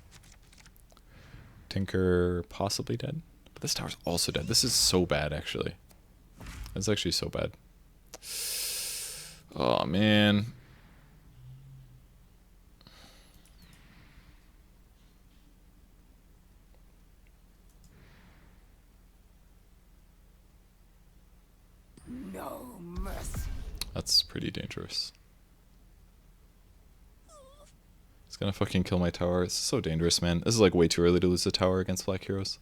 Tinker possibly dead. But this tower's also dead. This is so bad actually. It's actually so bad. Oh man. No mercy. That's pretty dangerous. It's gonna fucking kill my tower. It's so dangerous, man. This is like way too early to lose the tower against black heroes.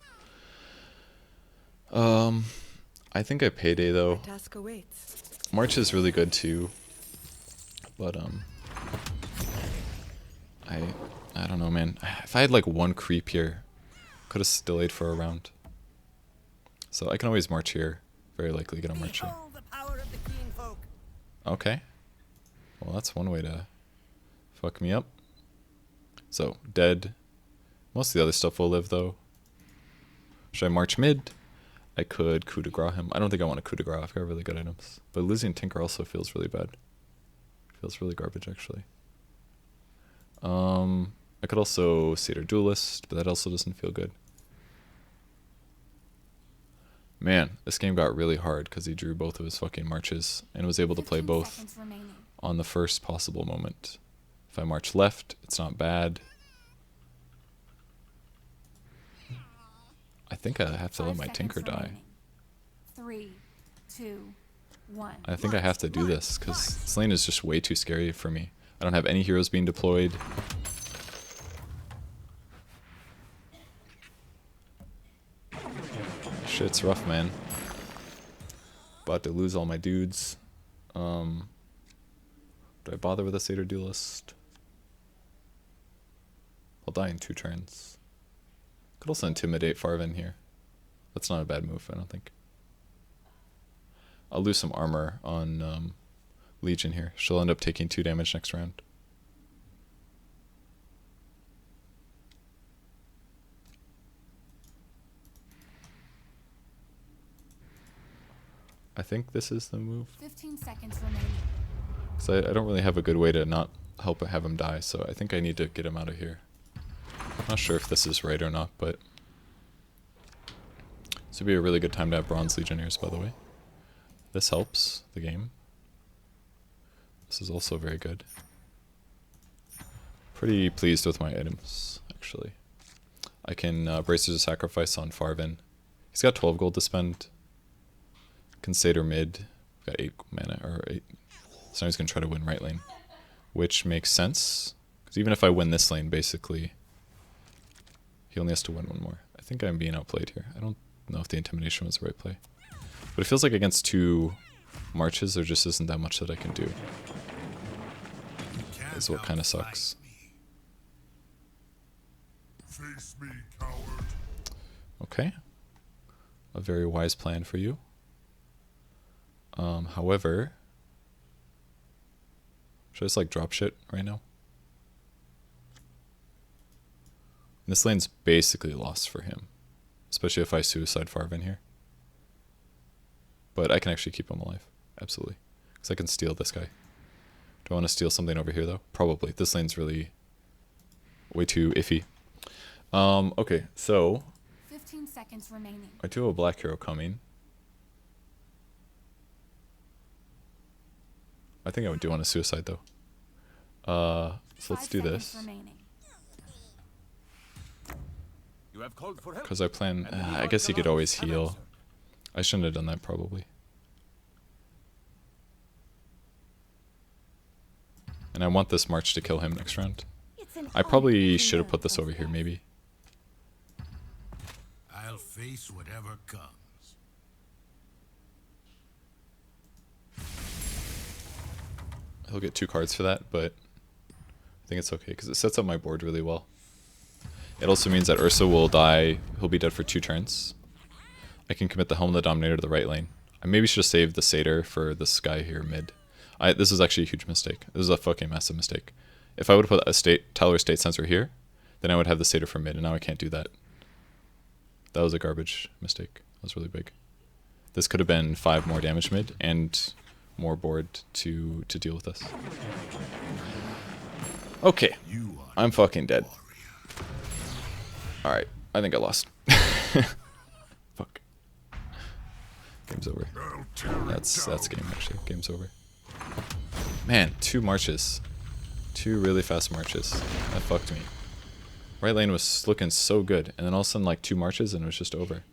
I think I payday though. Task awaits. March is really good too. But I don't know, man. If I had like one creep here, could have delayed for a round. So I can always march here. Very likely get a march here. Behold the power of the king folk. Okay. Well, that's one way to fuck me up. So, dead. Most of the other stuff will live, though. Should I march mid? I could coup de grace him. I don't think I want to coup de grace. I've got really good items. But losing Tinker also feels really bad. Feels really garbage, actually. I could also Satyr Duelist, but that also doesn't feel good. Man, this game got really hard because he drew both of his fucking marches and was able to play both on the first possible moment. If I march left, it's not bad. I think I have to let my Tinker die. 3, 2, 1. I think I have to do this because this lane is just way too scary for me. I don't have any heroes being deployed. Shit's rough, man. About to lose all my dudes. Do I bother with a Satyr Duelist? I'll die in 2 turns. Could also intimidate Farvin here. That's not a bad move, I don't think. I'll lose some armor on Legion here. She'll end up taking 2 damage next round. I think this is the move. 15 seconds remaining. Because I don't really have a good way to not have him die, so I think I need to get him out of here. Not sure if this is right or not, but this would be a really good time to have Bronze Legionnaires, by the way. This helps the game. This is also very good. Pretty pleased with my items, actually. I can Bracers of Sacrifice on Farvin. He's got 12 gold to spend. Can Satyr mid. Got 8 mana, or 8. So now he's going to try to win right lane. Which makes sense. Because even if I win this lane, basically, he only has to win one more. I think I'm being outplayed here. I don't know if the Intimidation was the right play. But it feels like against 2 marches, there just isn't that much that I can do. Is what kind of sucks. Face me, coward. Okay. A very wise plan for you. However, should I just like drop shit right now? This lane's basically lost for him. Especially if I suicide Farvin here. But I can actually keep him alive. Absolutely. Because I can steal this guy. Do I want to steal something over here, though? Probably. This lane's really way too iffy. Okay, so 15 seconds remaining. I do have a black hero coming. I think I would do want a suicide, though. So let's 5 do seconds this. remaining. You have called for help. Because I plan... And the I guess he could always Arcanons have heal. answered. I shouldn't have done that, probably. And I want this march to kill him next round. It's an I probably honor should have to put this learn over here, maybe. I'll face whatever comes. He'll get 2 cards for that, but I think it's okay because it sets up my board really well. It also means that Ursa will die. He'll be dead for 2 turns. I can commit the Helm of the Dominator to the right lane. I maybe should have saved the Satyr for this guy here mid. This is actually a huge mistake. This is a fucking massive mistake. If I would have put a Tyler State Sensor here, then I would have the Satyr for mid, and now I can't do that. That was a garbage mistake. That was really big. This could have been 5 more damage mid, and more board to deal with this. Okay, I'm fucking dead. Alright, I think I lost. Fuck. Game's over. That's game, actually. Game's over. Man, 2 marches. 2 really fast marches. That fucked me. Right lane was looking so good, and then all of a sudden, like, 2 marches, and it was just over.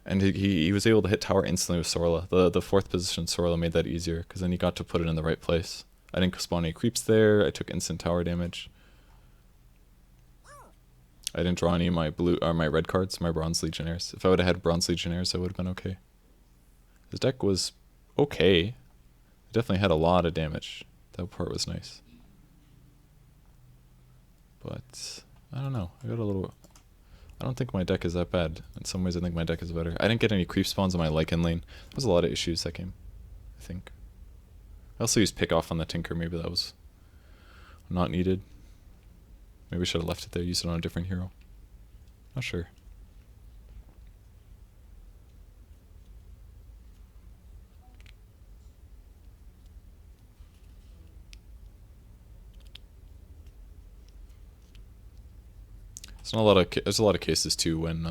And he was able to hit tower instantly with Sorla. The 4th position Sorla made that easier, because then he got to put it in the right place. I didn't spawn any creeps there, I took instant tower damage. I didn't draw any of my blue or my red cards, my Bronze Legionnaires. If I would have had Bronze Legionnaires, I would have been okay. His deck was okay. It definitely had a lot of damage. That part was nice. But I don't know. I don't think my deck is that bad. In some ways I think my deck is better. I didn't get any creep spawns on my Lycan lane. There was a lot of issues that game, I think. I also used pick off on the Tinker, maybe that was not needed. Maybe I should have left it there, used it on a different hero. Not sure. There's a lot of cases too when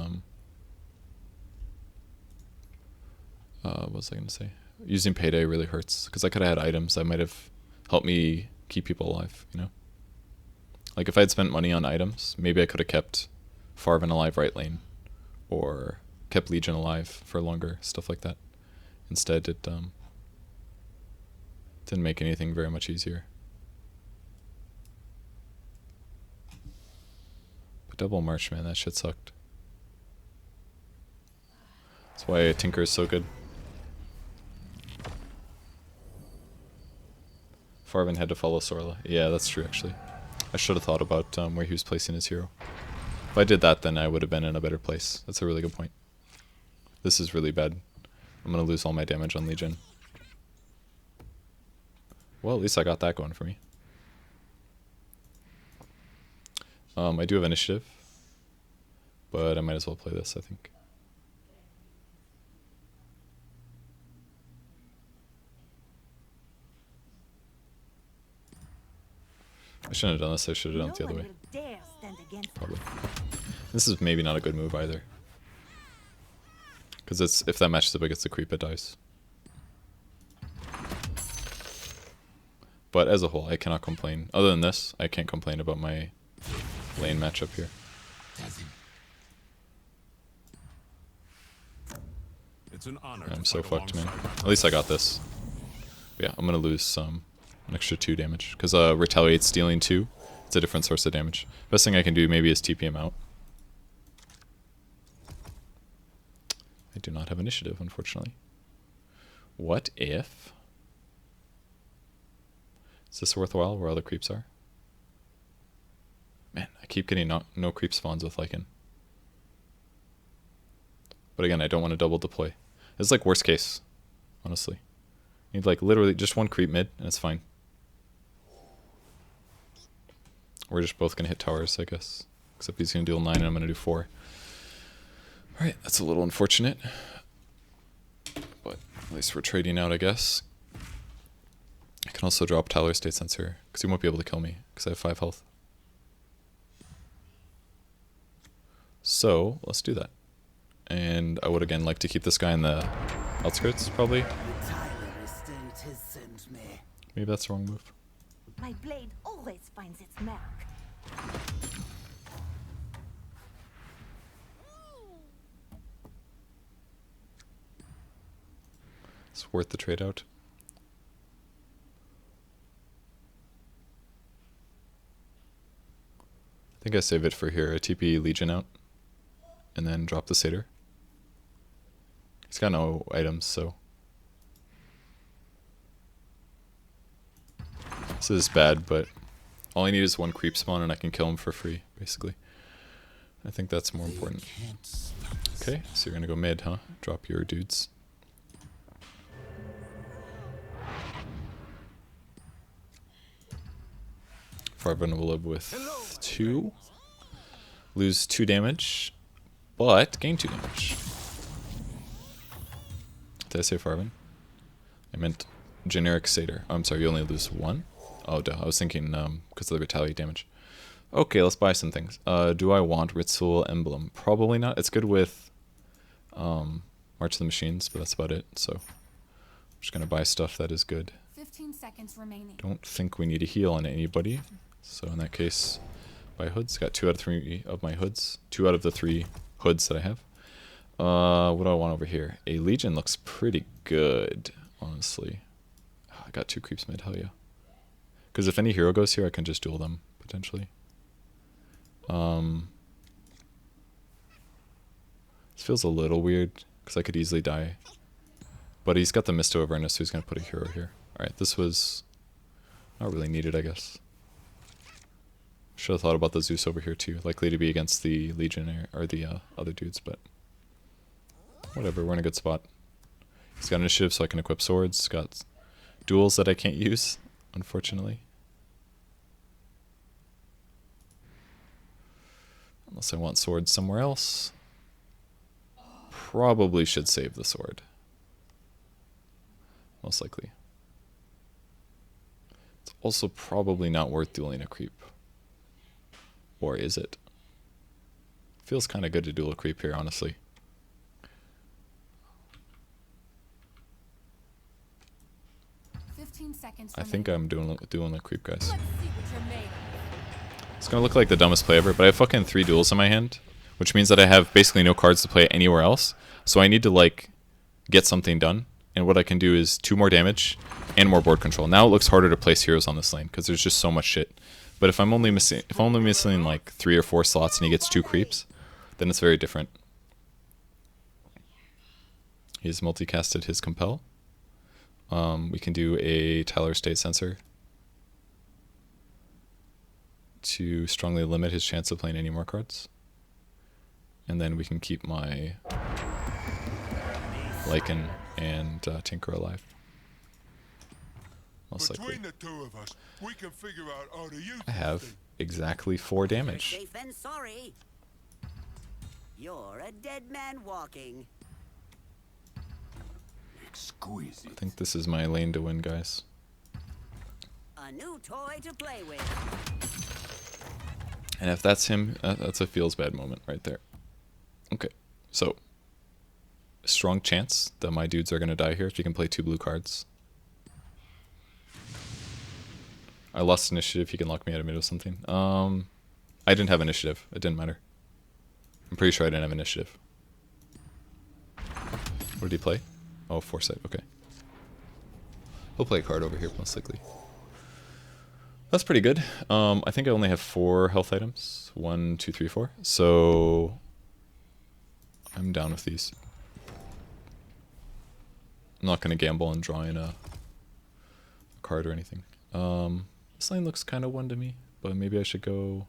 what was I gonna say? Using payday really hurts because I could have had items that might have helped me keep people alive, you know? Like if I had spent money on items, maybe I could have kept Farvin alive right lane or kept Legion alive for longer, stuff like that. Instead it didn't make anything very much easier. But double march, man, that shit sucked. That's why Tinker is so good. Farvin had to follow Sorla. Yeah, that's true, actually. I should have thought about where he was placing his hero. If I did that, then I would have been in a better place. That's a really good point. This is really bad. I'm going to lose all my damage on Legion. Well, at least I got that going for me. I do have initiative. But I might as well play this, I think. I shouldn't have done this, I should have done it the other way. Probably. This is maybe not a good move either. Because it's if that matches up against the creep, it dies. But as a whole, I cannot complain. Other than this, I can't complain about my lane matchup here. It's an honor. I'm so fucked, man. At least I got this. But yeah, I'm gonna lose an extra 2 damage. Because Retaliate stealing 2, it's a different source of damage. Best thing I can do maybe is TP him out. I do not have initiative, unfortunately. What if... Is this worthwhile where all the creeps are? Man, I keep getting no creep spawns with Lycan. But again, I don't want to double deploy. It's like worst case, honestly. You need like literally just 1 creep mid and it's fine. We're just both going to hit towers, I guess. Except he's going to deal 9 and I'm going to do 4. Alright, that's a little unfortunate. But at least we're trading out, I guess. I can also drop Tyler State Sensor, because he won't be able to kill me, because I have 5 health. So, let's do that. And I would again like to keep this guy in the outskirts, probably. Maybe that's the wrong move. My blade always finds its mark. It's worth the trade out. I think I save it for here. I TP Legion out. And then drop the Satyr. He's got no items, so. This is bad, but all I need is 1 creep spawn and I can kill him for free, basically. I think that's more important. Okay, so you're gonna go mid, huh? Drop your dudes. Farben will live with 2. Lose 2 damage, but gain 2 damage. Did I say Farben? I meant generic Satyr. Oh, I'm sorry, you only lose 1? Oh, duh. I was thinking because of the retaliate damage. Okay, let's buy some things. Do I want Ritual Emblem? Probably not. It's good with March of the Machines, but that's about it. So I'm just going to buy stuff that is good. 15 seconds remaining. Don't think we need a heal on anybody. So in that case, buy hoods. Got 2 out of 3 of my hoods. 2 out of the 3 hoods that I have. What do I want over here? A Legion looks pretty good, honestly. Oh, I got 2 creeps mid, hell yeah. Because if any hero goes here, I can just duel them, potentially. This feels a little weird, because I could easily die. But he's got the Misto Avernus, so he's going to put a hero here. Alright, this was not really needed, I guess. Should have thought about the Zeus over here too. Likely to be against the Legionnaire, or the other dudes, but whatever, we're in a good spot. He's got initiative, so I can equip swords. Got duels that I can't use, unfortunately. Unless I want swords somewhere else. Probably should save the sword. Most likely. It's also probably not worth dueling a creep. Or is it? Feels kind of good to duel a creep here, honestly. I think I'm doing a creep, guys. It's gonna look like the dumbest play ever, but I have fucking 3 duels in my hand, which means that I have basically no cards to play anywhere else. So I need to like get something done, and what I can do is 2 more damage and more board control. Now it looks harder to place heroes on this lane because there's just so much shit. But if I'm only missing like 3 or 4 slots and he gets 2 creeps, then it's very different. He's multicasted his compel. We can do a Tyler State Sensor to strongly limit his chance of playing any more cards. And then we can keep my Lycan and Tinker alive. Most likely. Between the 2 of us, we can figure out how to use I have exactly 4 damage. Safe and sorry. You're a dead man walking. exquisite. I think this is my lane to win, guys. A new toy to play with. And if that's him, that's a feels bad moment right there. Okay, so strong chance that my dudes are gonna die here if you can play 2 blue cards. I lost initiative. He can lock me out of mid or something. I didn't have initiative. It didn't matter. I'm pretty sure I didn't have initiative. What did he play? Oh, Foresight. Okay. He'll play a card over here, most likely. That's pretty good. I think I only have 4 health items. 1, 2, 3, 4. So I'm down with these. I'm not going to gamble on drawing a card or anything. This lane looks kind of one to me, but maybe I should go...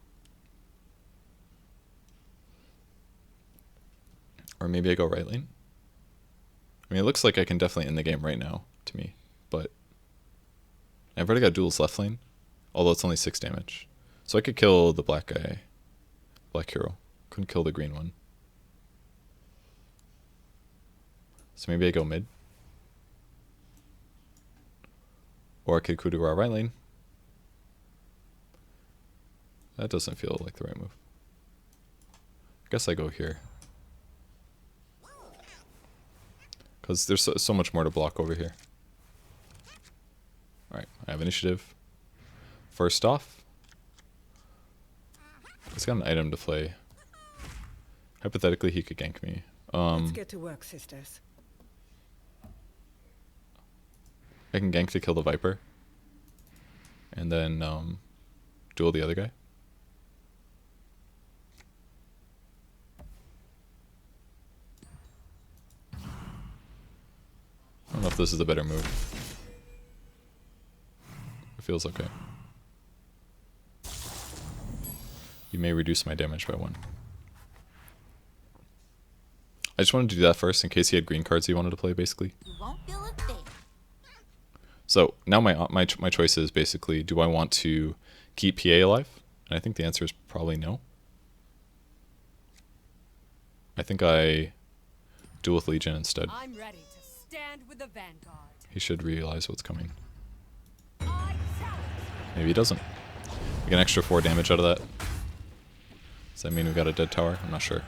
Or maybe I go right lane. I mean, it looks like I can definitely end the game right now, to me. But I've already got duels left lane, although it's only 6 damage. So I could kill the black guy. Black hero. Couldn't kill the green one. So maybe I go mid. Or I could coup de grace right lane. That doesn't feel like the right move. I guess I go here. Because there's so much more to block over here. Alright, I have initiative. First off, he's got an item to play. Hypothetically, he could gank me. Let's get to work, sisters. I can gank to kill the Viper. And then duel the other guy. I don't know if this is the better move. It feels okay. You may reduce my damage by 1. I just wanted to do that first in case he had green cards he wanted to play, basically. You won't feel a thing. So now my choice is basically, do I want to keep PA alive? And I think the answer is probably no. I think I duel with Legion instead. I'm ready to stand with the vanguard. He should realize what's coming. I challenge. Maybe he doesn't. We get an extra 4 damage out of that. Does that mean we got a dead tower? I'm not sure.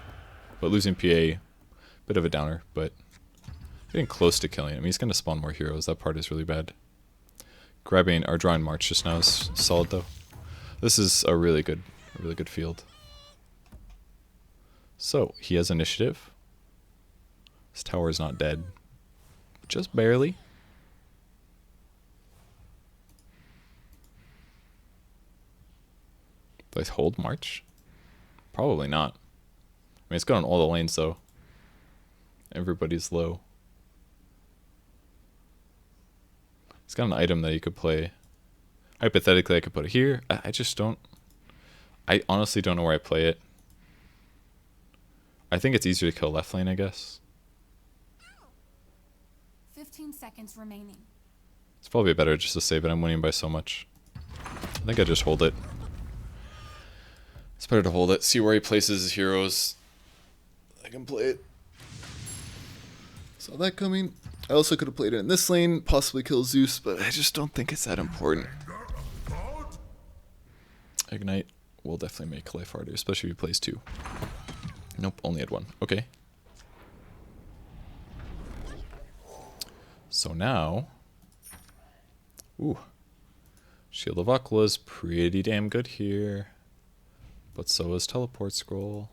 But losing PA, bit of a downer, but getting close to killing him. He's going to spawn more heroes. That part is really bad. Grabbing our drawing march just now is solid though. This is a really good field. So he has initiative. This tower is not dead, just barely. Do I hold march? Probably not. I mean, it's going on all the lanes though. Everybody's low. He's got an item that he could play. Hypothetically, I could put it here. I just don't. I honestly don't know where I play it. I think it's easier to kill left lane, I guess. 15 seconds remaining. It's probably better just to save it. I'm winning by so much. I think I just hold it. It's better to hold it. See where he places his heroes. I can play it. Saw that coming. I also could have played it in this lane, possibly kill Zeus, but I just don't think it's that important. Ignite will definitely make life harder, especially if he plays 2. Nope, only had 1. Okay. So now... Ooh. Shield of Aqua's pretty damn good here. But so is Teleport Scroll.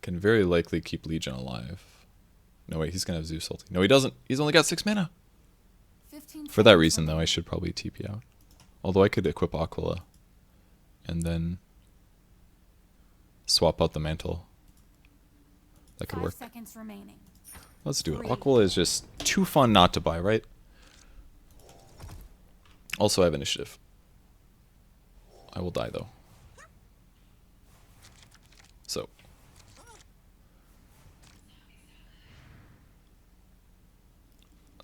Can very likely keep Legion alive. No, wait, he's going to have Zeus ulti. No, he doesn't. He's only got 6 mana. For that reason, though, I should probably TP out. Although I could equip Aquila. And then swap out the mantle. That could 5 work. seconds remaining. Let's do it. Aquila is just too fun not to buy, right? Also, I have initiative. I will die, though. So.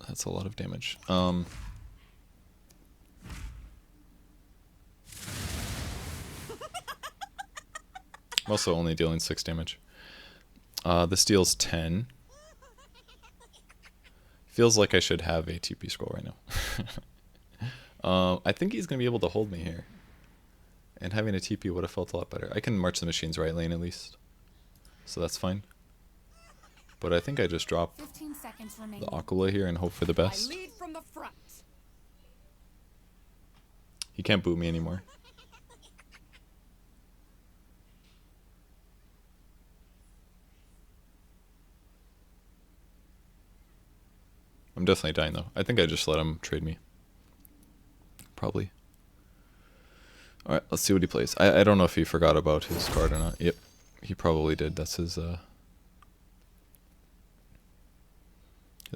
That's a lot of damage. I'm also only dealing 6 damage. This deals 10. Feels like I should have a TP scroll right now. I think he's going to be able to hold me here. And having a TP would have felt a lot better. I can march the machine's right lane at least. So that's fine. But I think I just drop 15 seconds remaining. the Aquila here and hope for the I best. lead from the front. He can't boot me anymore. I'm definitely dying though. I think I just let him trade me. Probably. Alright, let's see what he plays. I don't know if he forgot about his card or not. Yep, he probably did. That's his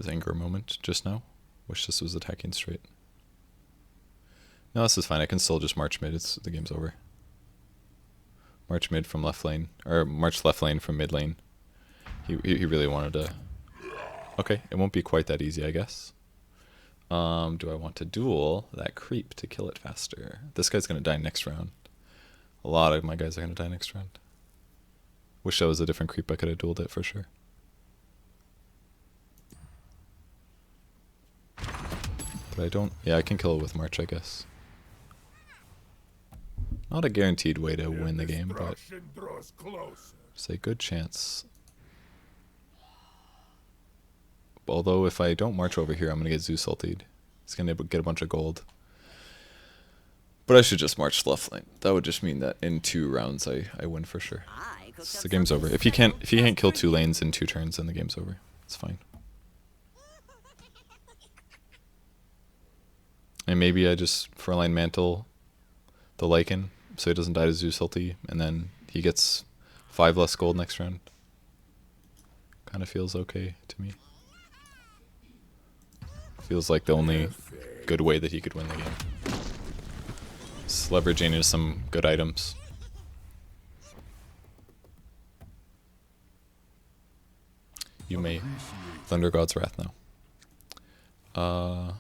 anger moment just now. Wish this was attacking straight. No, this is fine. I can still just march mid. The game's over. March mid from left lane. Or march left lane from mid lane. He really wanted to... Okay, it won't be quite that easy, I guess. Do I want to duel that creep to kill it faster? This guy's gonna die next round. A lot of my guys are gonna die next round. Wish that was a different creep. I could have dueled it for sure. But I don't. Yeah, I can kill it with March, I guess. Not a guaranteed way to win the game, but it's a good chance. Although if I don't march over here, I'm gonna get Zeus ultied. He's gonna get a bunch of gold. But I should just march left lane. That would just mean that in 2 rounds I win for sure. So the game's over. If he can't kill 2 lanes in 2 turns, then the game's over. It's fine. And maybe I just frontline mantle the Lycan so he doesn't die to Zeus ulti, and then he gets 5 less gold next round. Kind of feels okay to me. Feels like the only good way that he could win the game. Just leveraging into some good items. You may Thunder God's Wrath now.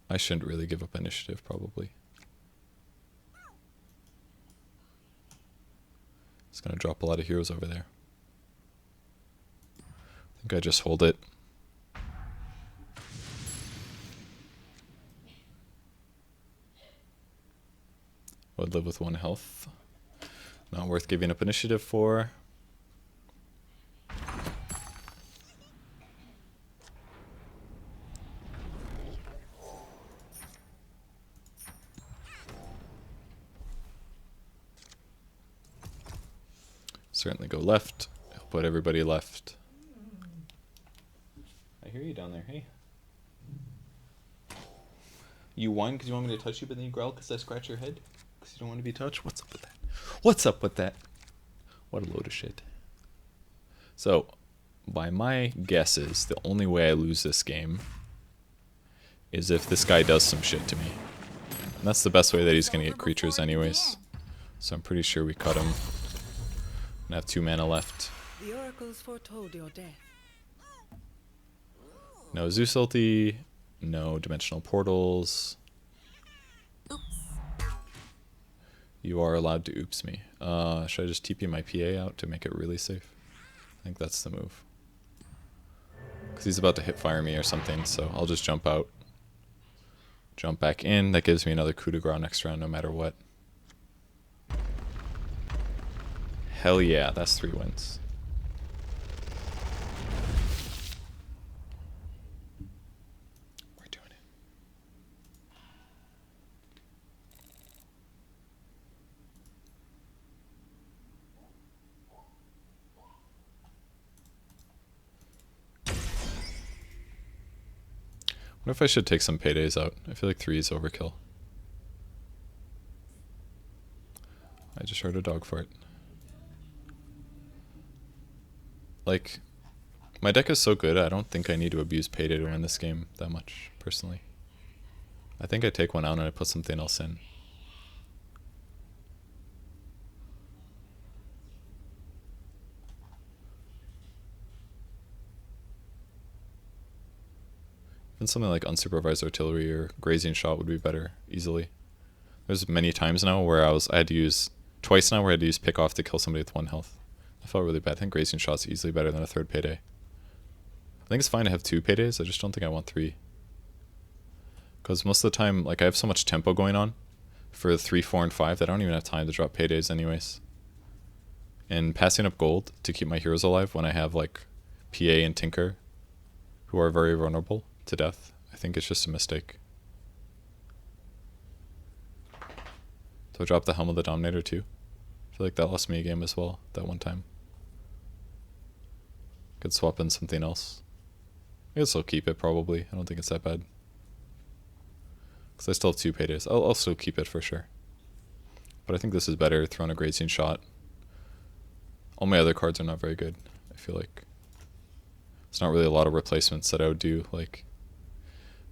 I shouldn't really give up initiative, probably. It's gonna drop a lot of heroes over there. I think I just hold it. Would live with 1 health. Not worth giving up initiative for. Certainly go left. I'll put everybody left. I hear you down there, hey. You whine because you want me to touch you, but then you growl because I scratch your head? Because you don't want to be touched? What's up with that? What's up with that? What a load of shit. So, by my guesses, the only way I lose this game is if this guy does some shit to me. And that's the best way that he's going to get creatures anyways. So I'm pretty sure we cut him. And have 2 mana left. The oracles foretold your death. No Zeus ulti, no dimensional portals. Oops. You are allowed to oops me. Should I just TP my PA out to make it really safe? I think that's the move. Because he's about to hit fire me or something, so I'll just jump out. Jump back in. That gives me another coup de grace next round no matter what. Hell yeah, that's 3 wins. We're doing it. What if I should take some paydays out? I feel like 3 is overkill. I just heard a dog fart. Like, my deck is so good, I don't think I need to abuse payday to win this game that much, personally. I think I take 1 out and I put something else in. Even something like unsupervised artillery or grazing shot would be better, easily. There's many times now where I had to use, twice now where I had to use pick off to kill somebody with 1 health. I felt really bad. I think grazing shot's easily better than a 3rd payday. I think it's fine to have 2 paydays, I just don't think I want 3. Because most of the time, like, I have so much tempo going on for 3, 4, and 5 that I don't even have time to drop paydays anyways. And passing up gold to keep my heroes alive when I have, like, PA and Tinker, who are very vulnerable to death, I think it's just a mistake. So I drop the Helm of the Dominator too. I feel like that lost me a game as well, that one time. Could swap in something else. I guess I'll keep it probably. I don't think it's that bad. Because I still have 2 paydays. I'll still keep it for sure. But I think this is better, throwing a grazing shot. All my other cards are not very good, I feel like. It's not really a lot of replacements that I would do, like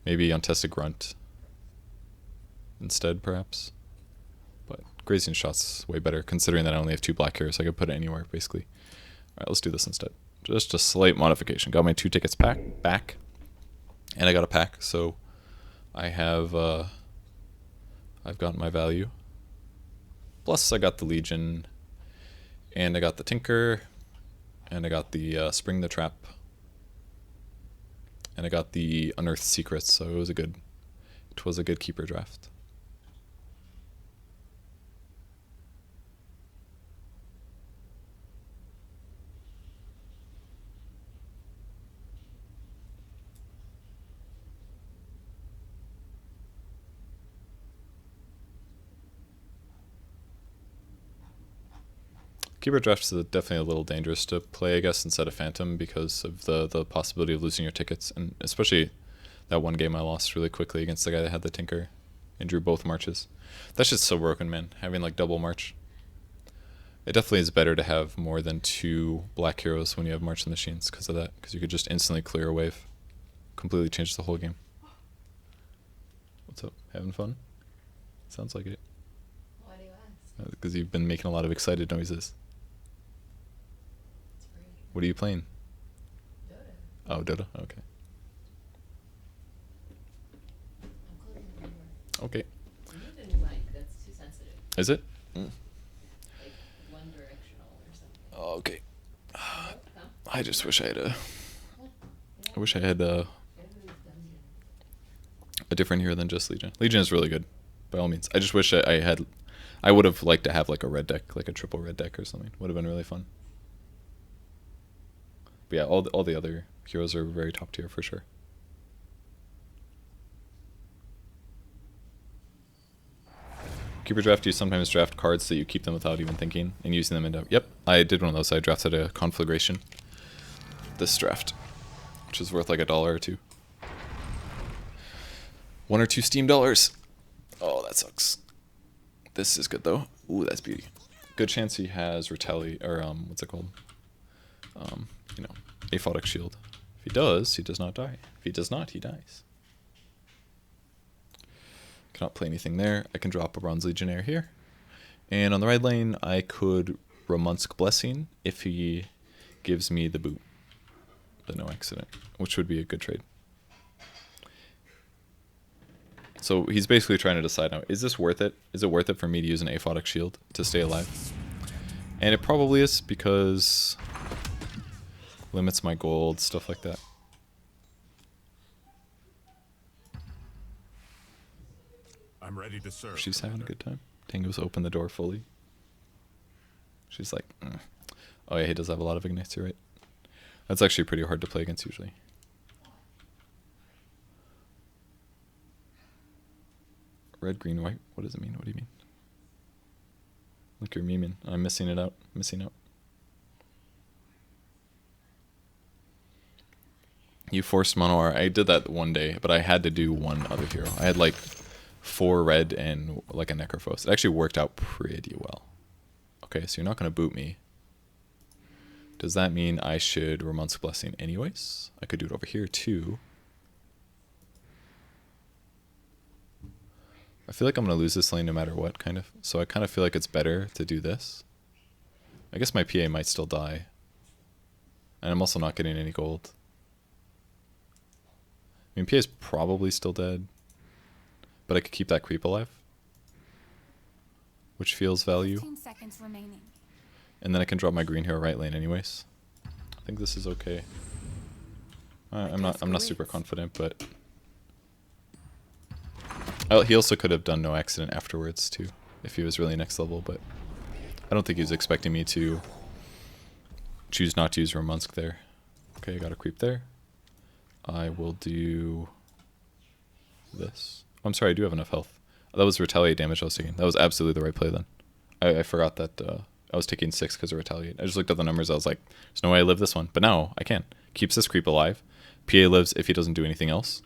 maybe Untested Grunt instead, perhaps. But grazing shot's way better, considering that I only have 2 black heroes. I could put it anywhere, basically. Alright, let's do this instead. Just a slight modification. Got my 2 tickets back. And I got a pack, so I have I've got my value. Plus I got the Legion, and I got the Tinker, and I got the Spring the Trap, and I got the Unearthed Secrets, so it was a good keeper draft. Keeper drafts is definitely a little dangerous to play, I guess, instead of Phantom because of the possibility of losing your tickets, and especially that one game I lost really quickly against the guy that had the Tinker and drew both marches. That's just so broken, man, having like double march. It definitely is better to have more than 2 black heroes when you have March of the Machines because of that, because you could just instantly clear a wave. Completely change the whole game. What's up? Having fun? Sounds like it. Why do you ask? Because you've been making a lot of excited noises. It's free. What are you playing? Dota. Oh, Dota? Okay. I'm closing the door. Okay. You need a new mic. That's too sensitive. Is it? Like one directional or something. Oh, okay. Come. I just wish I had a... What? I wish I had a Everybody's dungeon. different hero than just Legion. Legion is really good, by all means. I just wish I had... I would have liked to have like a red deck, like a triple red deck or something. Would have been really fun. But yeah, all the other heroes are very top tier for sure. Keeper draft, you sometimes draft cards so you keep them without even thinking and using them into... Yep, I did one of those. I drafted a Conflagration this draft, which is worth like $1 or $2. 1 or 2 Steam dollars. Oh, that sucks. This is good though. Ooh, that's beauty. Good chance he has retaliate, or what's it called? You know, aphotic shield. If he does not die. If he does not, he dies. Cannot play anything there. I can drop a Bronze Legionnaire here. And on the right lane, I could Ramunsk Blessing if he gives me the boot. The no accident, which would be a good trade. So he's basically trying to decide now, is this worth it? Is it worth it for me to use an aphotic shield to stay alive? And it probably is, because limits my gold, stuff like that. I'm ready to serve. She's having a good time. Tango's opened the door fully. She's like, oh yeah, he does have a lot of ignites, you're right. That's actually pretty hard to play against usually. Red, green, white. What does it mean? What do you mean? Look, you're memeing. I'm missing it out. Missing out. You forced mono R. I did that one day, but I had to do one other hero. I had like 4 red and like a Necrophos. It actually worked out pretty well. Okay, so you're not going to boot me. Does that mean I should Ramunsk Blessing anyways? I could do it over here too. I feel like I'm going to lose this lane no matter what, kind of. So I kind of feel like it's better to do this. I guess my PA might still die. And I'm also not getting any gold. I mean, PA is probably still dead. But I could keep that creep alive. Which feels value. 15 seconds remaining. And then I can drop my green hero right lane anyways. I think this is okay. I'm not super confident, but... Oh, he also could have done no accident afterwards too, if he was really next level, but I don't think he was expecting me to choose not to use Ramunsk there. Okay, I got a creep there. I will do this. Oh, I'm sorry, I do have enough health. That was retaliate damage I was taking. That was absolutely the right play then. I forgot that I was taking 6 because of retaliate. I just looked at the numbers, I was like, there's no way I live this one. But now, I can. Keeps this creep alive. PA lives if he doesn't do anything else.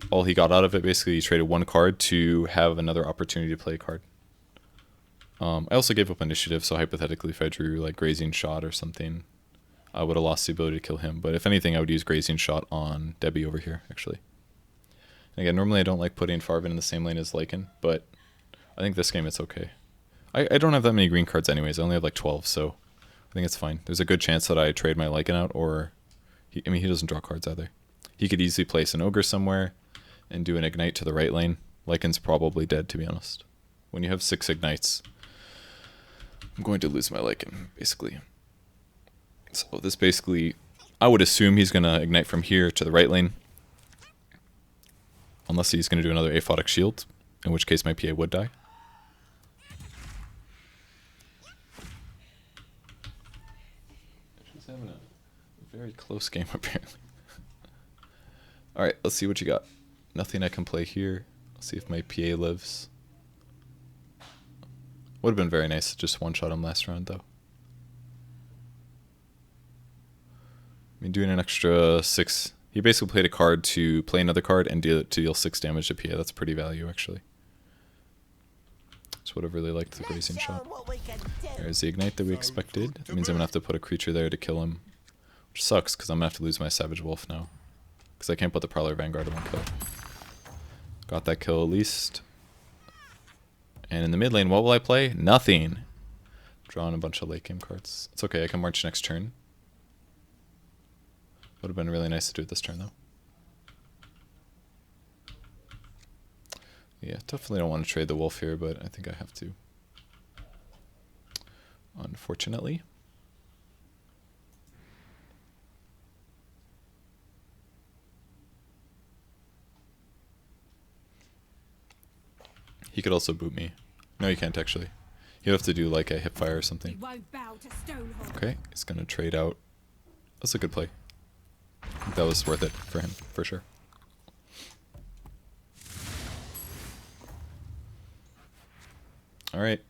All he got out of it, basically, he traded 1 card to have another opportunity to play a card. I also gave up initiative, so hypothetically, if I drew like Grazing Shot or something, I would have lost the ability to kill him. But if anything, I would use Grazing Shot on Debbie over here, actually. And again, normally I don't like putting Farben in the same lane as Lycan, but I think this game it's okay. I don't have that many green cards anyways. I only have like 12, so I think it's fine. There's a good chance that I trade my Lycan out, or... I mean, he doesn't draw cards either. He could easily place an ogre somewhere and do an ignite to the right lane. Lycan's probably dead, to be honest. When you have 6 ignites, I'm going to lose my Lycan, basically. So this basically, I would assume he's going to ignite from here to the right lane. Unless he's going to do another aphotic shield, in which case my PA would die. She's having a very close game, apparently. Alright, let's see what you got. Nothing I can play here. Let's see if my PA lives. Would have been very nice to just one-shot him last round, though. I mean, doing an extra 6... He basically played a card to play another card and deal 6 damage to PA. That's pretty value, actually. Just would have really liked the grazing shot. There's the ignite that we expected. That means I'm going to have to put a creature there to kill him. Which sucks, because I'm going to have to lose my Savage Wolf now. Because I can't put the Prowler Vanguard in one kill. Got that kill at least. And in the mid lane, what will I play? Nothing. Drawing a bunch of late game cards. It's okay, I can march next turn. Would have been really nice to do it this turn, though. Yeah, definitely don't want to trade the wolf here, but I think I have to. Unfortunately. He could also boot me. No, he can't actually. He'd have to do like a hipfire or something. Okay, he's gonna trade out. That's a good play. I think that was worth it for him, for sure. Alright.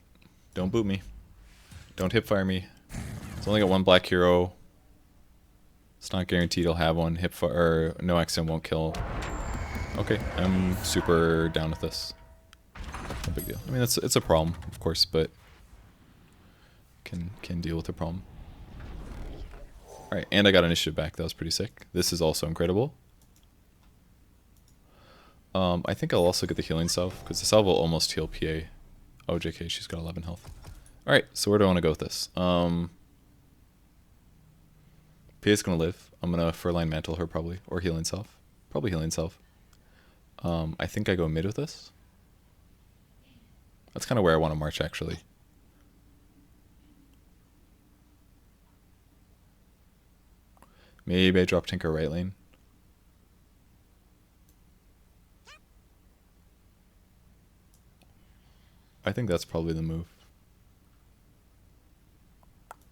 Don't boot me. Don't hipfire me. It's only got 1 black hero. It's not guaranteed he'll have one. Hipfire, or no accident won't kill. Okay, I'm super down with this. No big deal. I mean, it's a problem, of course, but can deal with the problem. Alright, and I got initiative back. That was pretty sick. This is also incredible. I think I'll also get the healing salve, because the salve will almost heal PA. Oh, JK, she's got 11 health. Alright, so where do I want to go with this? PA's going to live. I'm going to Furline Mantle her probably, or healing salve. Probably healing salve. I think I go mid with this. That's kind of where I want to march, actually. Maybe I drop Tinker right lane. I think that's probably the move.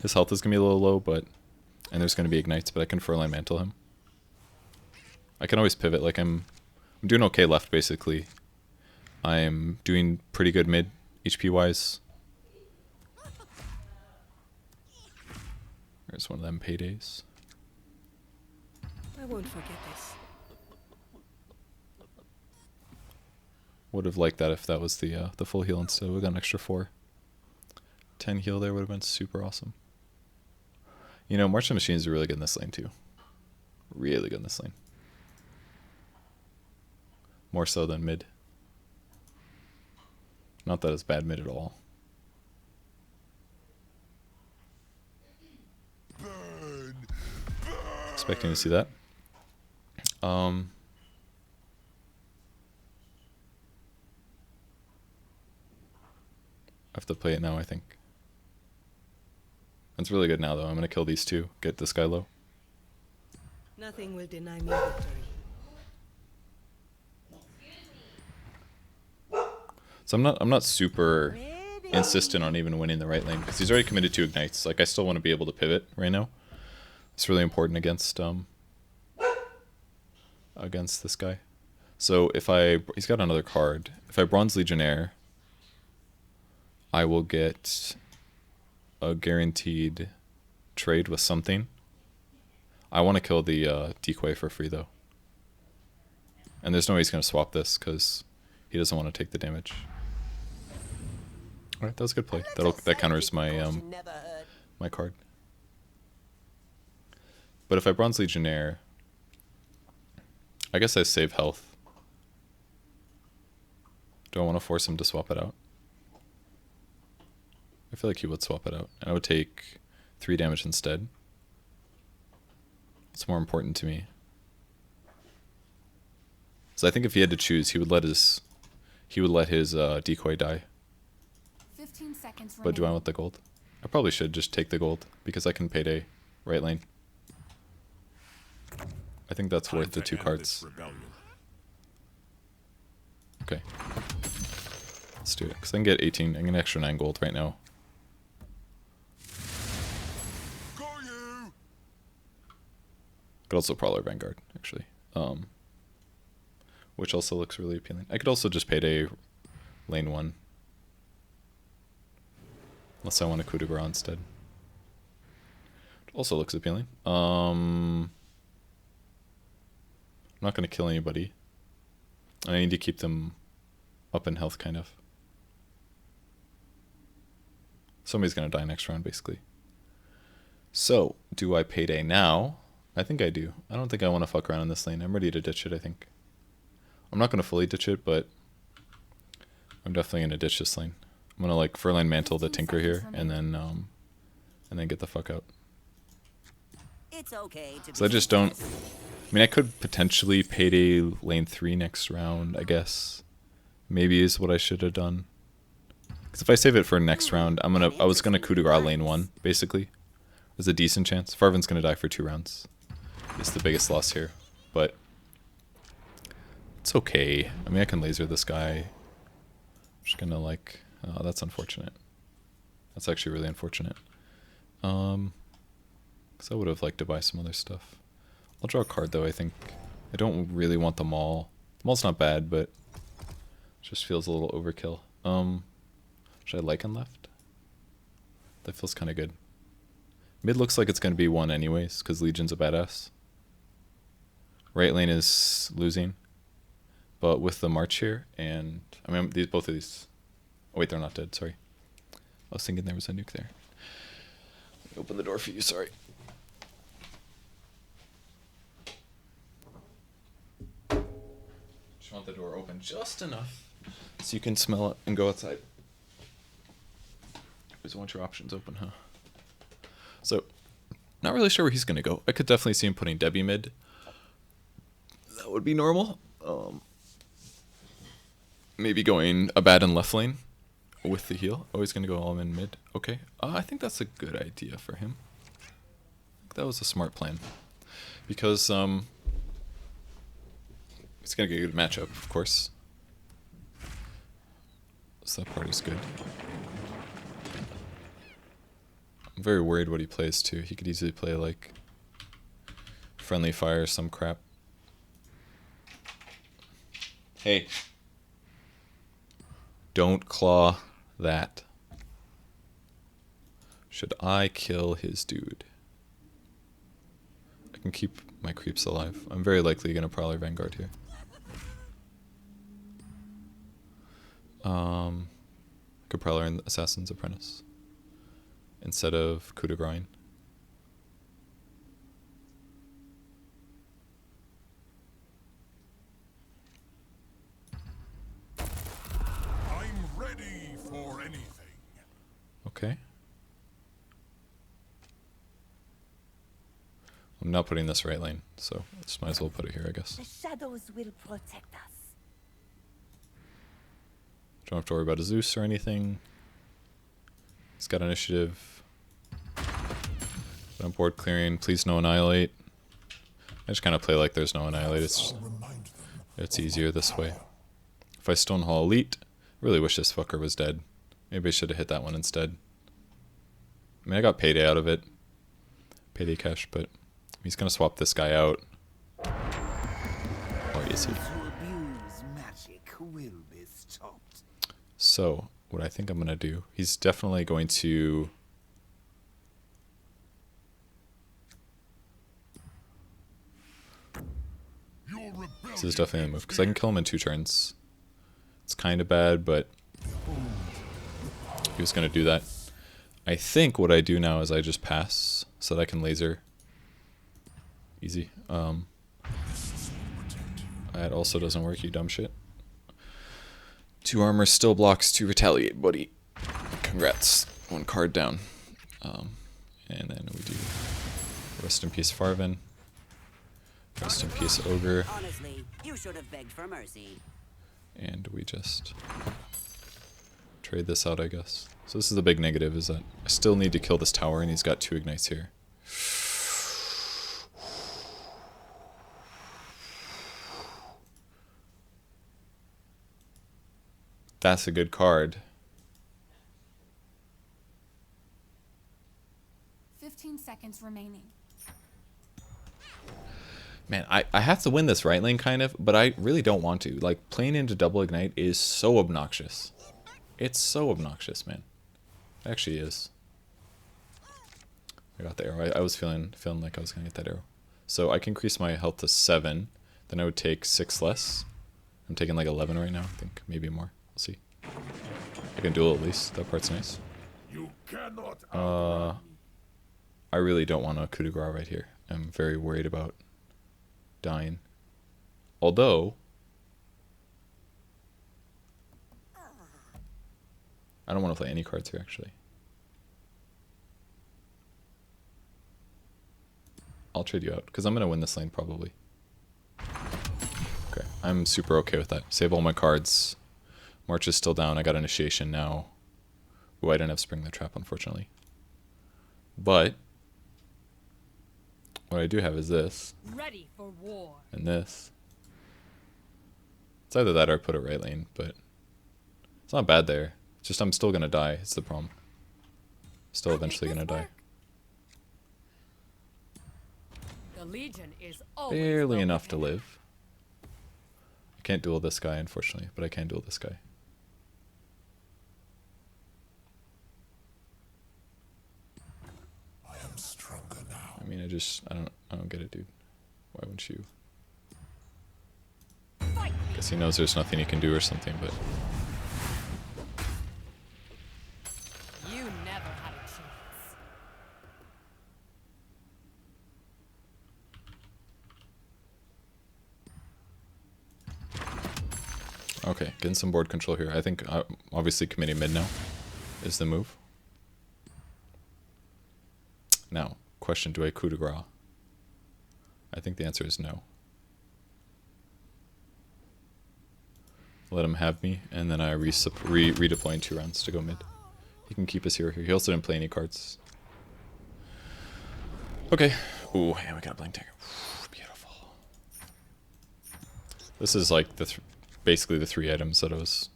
His health is going to be a little low, but... And there's going to be ignites, but I can Furline Mantle him. I can always pivot, like I'm doing okay left, basically. I'm doing pretty good mid, HP-wise. There's one of them paydays. I won't forget this. Would have liked that if that was the full heal instead. We got an extra 4. 10 heal there would have been super awesome. You know, Marching Machines are really good in this lane too. Really good in this lane. More so than mid. Not that it's bad mid at all. Expecting to see that. I have to play it now, I think. It's really good now, though. I'm going to kill these two, get this guy low. Nothing will deny me victory. So I'm not super insistent on even winning the right lane, because he's already committed 2 ignites. Like, I still want to be able to pivot right now. It's really important against this guy. So if he's got another card. If I Bronze Legionnaire, I will get a guaranteed trade with something. I want to kill the decoy for free though. And there's no way he's going to swap this because he doesn't want to take the damage. Alright, that was a good play. That counters my my card. But if I Bronze Legionnaire, I guess I save health. Do I want to force him to swap it out? I feel like he would swap it out. And I would take 3 damage instead. What's more important to me? So I think if he had to choose, he would let his decoy die. 15 seconds remaining. But do I want the gold? I probably should just take the gold because I can payday right lane. I think that's worth the 2 cards. Okay. Let's do it. Because I can get 18. I can get an extra 9 gold right now. Could also Prowler Vanguard, actually. Which also looks really appealing. I could also just payday lane 1. Unless I want a coup de grace instead. Also looks appealing. I'm not going to kill anybody. I need to keep them up in health, kind of. Somebody's going to die next round, basically. So, do I payday now? I think I do. I don't think I want to fuck around in this lane. I'm ready to ditch it, I think. I'm not going to fully ditch it, but I'm definitely going to ditch this lane. I'm going to like Furline Mantle the Tinker here, and then get the fuck out. It's okay to So I just don't... I mean, I could potentially payday lane 3 next round, I guess. Maybe is what I should have done. Because if I save it for next round, I was gonna coup de grace lane 1, basically. There's a decent chance. Farvan's gonna die for 2 rounds. It's the biggest loss here. But it's okay. I mean, I can laser this guy. I'm just gonna like... Oh, that's unfortunate. That's actually really unfortunate. Because I would have liked to buy some other stuff. I'll draw a card though, I think. I don't really want the Maul. The Maul's not bad, but it just feels a little overkill. Should I Lycan left? That feels kind of good. Mid looks like it's going to be 1 anyways, because Legion's a badass. Right lane is losing. But with the March here, and... I mean, both of these... Oh wait, they're not dead, sorry. I was thinking there was a nuke there. Let me open the door for you, sorry. Just want the door open just enough so you can smell it and go outside. Always want your options open, huh? So, not really sure where he's gonna go. I could definitely see him putting Debbie mid. That would be normal. Maybe going Abaddon left lane with the heal. Oh, he's gonna go all in mid. Okay. I think that's a good idea for him. I think that was a smart plan. Because, it's gonna get a good matchup, of course. So that part is good. I'm very worried what he plays too. He could easily play like Friendly Fire or some crap. Hey. Don't claw that. Should I kill his dude? I can keep my creeps alive. I'm very likely gonna Prowler Vanguard here. I could Prowler in Assassin's Apprentice instead of Coup de Grace. I'm ready for anything. Okay. I'm not putting this right lane, so just might as well put it here, I guess. The shadows will protect us. Don't have to worry about a Zeus or anything. He's got initiative. I'm board clearing. Please no annihilate. I just kind of play like there's no annihilate. It's easier this way. If I Stonehall Elite, I really wish this fucker was dead. Maybe I should have hit that one instead. I mean, I got payday out of it. Payday cash, but he's going to swap this guy out. Or is he? So, what I think I'm going to do, he's definitely going to... This is definitely a move, because I can kill him in 2 turns. It's kind of bad, but he was going to do that. I think what I do now is I just pass, so that I can laser. Easy. That also doesn't work, you dumb shit. 2 armor still blocks to retaliate, buddy. Congrats. 1 card down. And then we do Rest in Peace Farvan. Rest in peace, Ogre. Honestly, you should have begged for mercy. And we just trade this out, I guess. So this is the big negative, is that I still need to kill this tower, and he's got 2 ignites here. That's a good card. 15 seconds remaining. Man, I have to win this right lane, kind of, but I really don't want to. Like, playing into double ignite is so obnoxious. It's so obnoxious, man. It actually is. I got the arrow. I was feeling like I was going to get that arrow. So I can increase my health to 7. Then I would take 6 less. I'm taking like 11 right now, I think. Maybe more. We'll see. I can duel at least. That part's nice. You cannot I really don't want a coup de grace right here. I'm very worried about dying. Although, I don't want to play any cards here, actually. I'll trade you out, because I'm going to win this lane, probably. Okay, I'm super okay with that. Save all my cards. March is still down. I got initiation now. Ooh, I didn't have Spring the Trap, unfortunately. But what I do have is this. Ready for war. And this. It's either that or I put it right lane, but it's not bad there. It's just I'm still going to die. It's the problem. Still eventually going to die. The Legion is always Barely enough to well-behaved. live. I can't duel this guy, unfortunately, but I can duel this guy. I am stronger now. I mean, I don't get it, dude. Why wouldn't you? Guess he knows there's nothing he can do or something, but You never had a chance. okay, getting some board control here. I think obviously committing mid now is the move. Now, question, do I coup de grace? I think the answer is no. Let him have me, and then I redeploy in 2 rounds to go mid. He can keep his hero here. He also didn't play any cards. Okay. Ooh, yeah, we got a blank dagger. Beautiful. This is like basically the 3 items that I was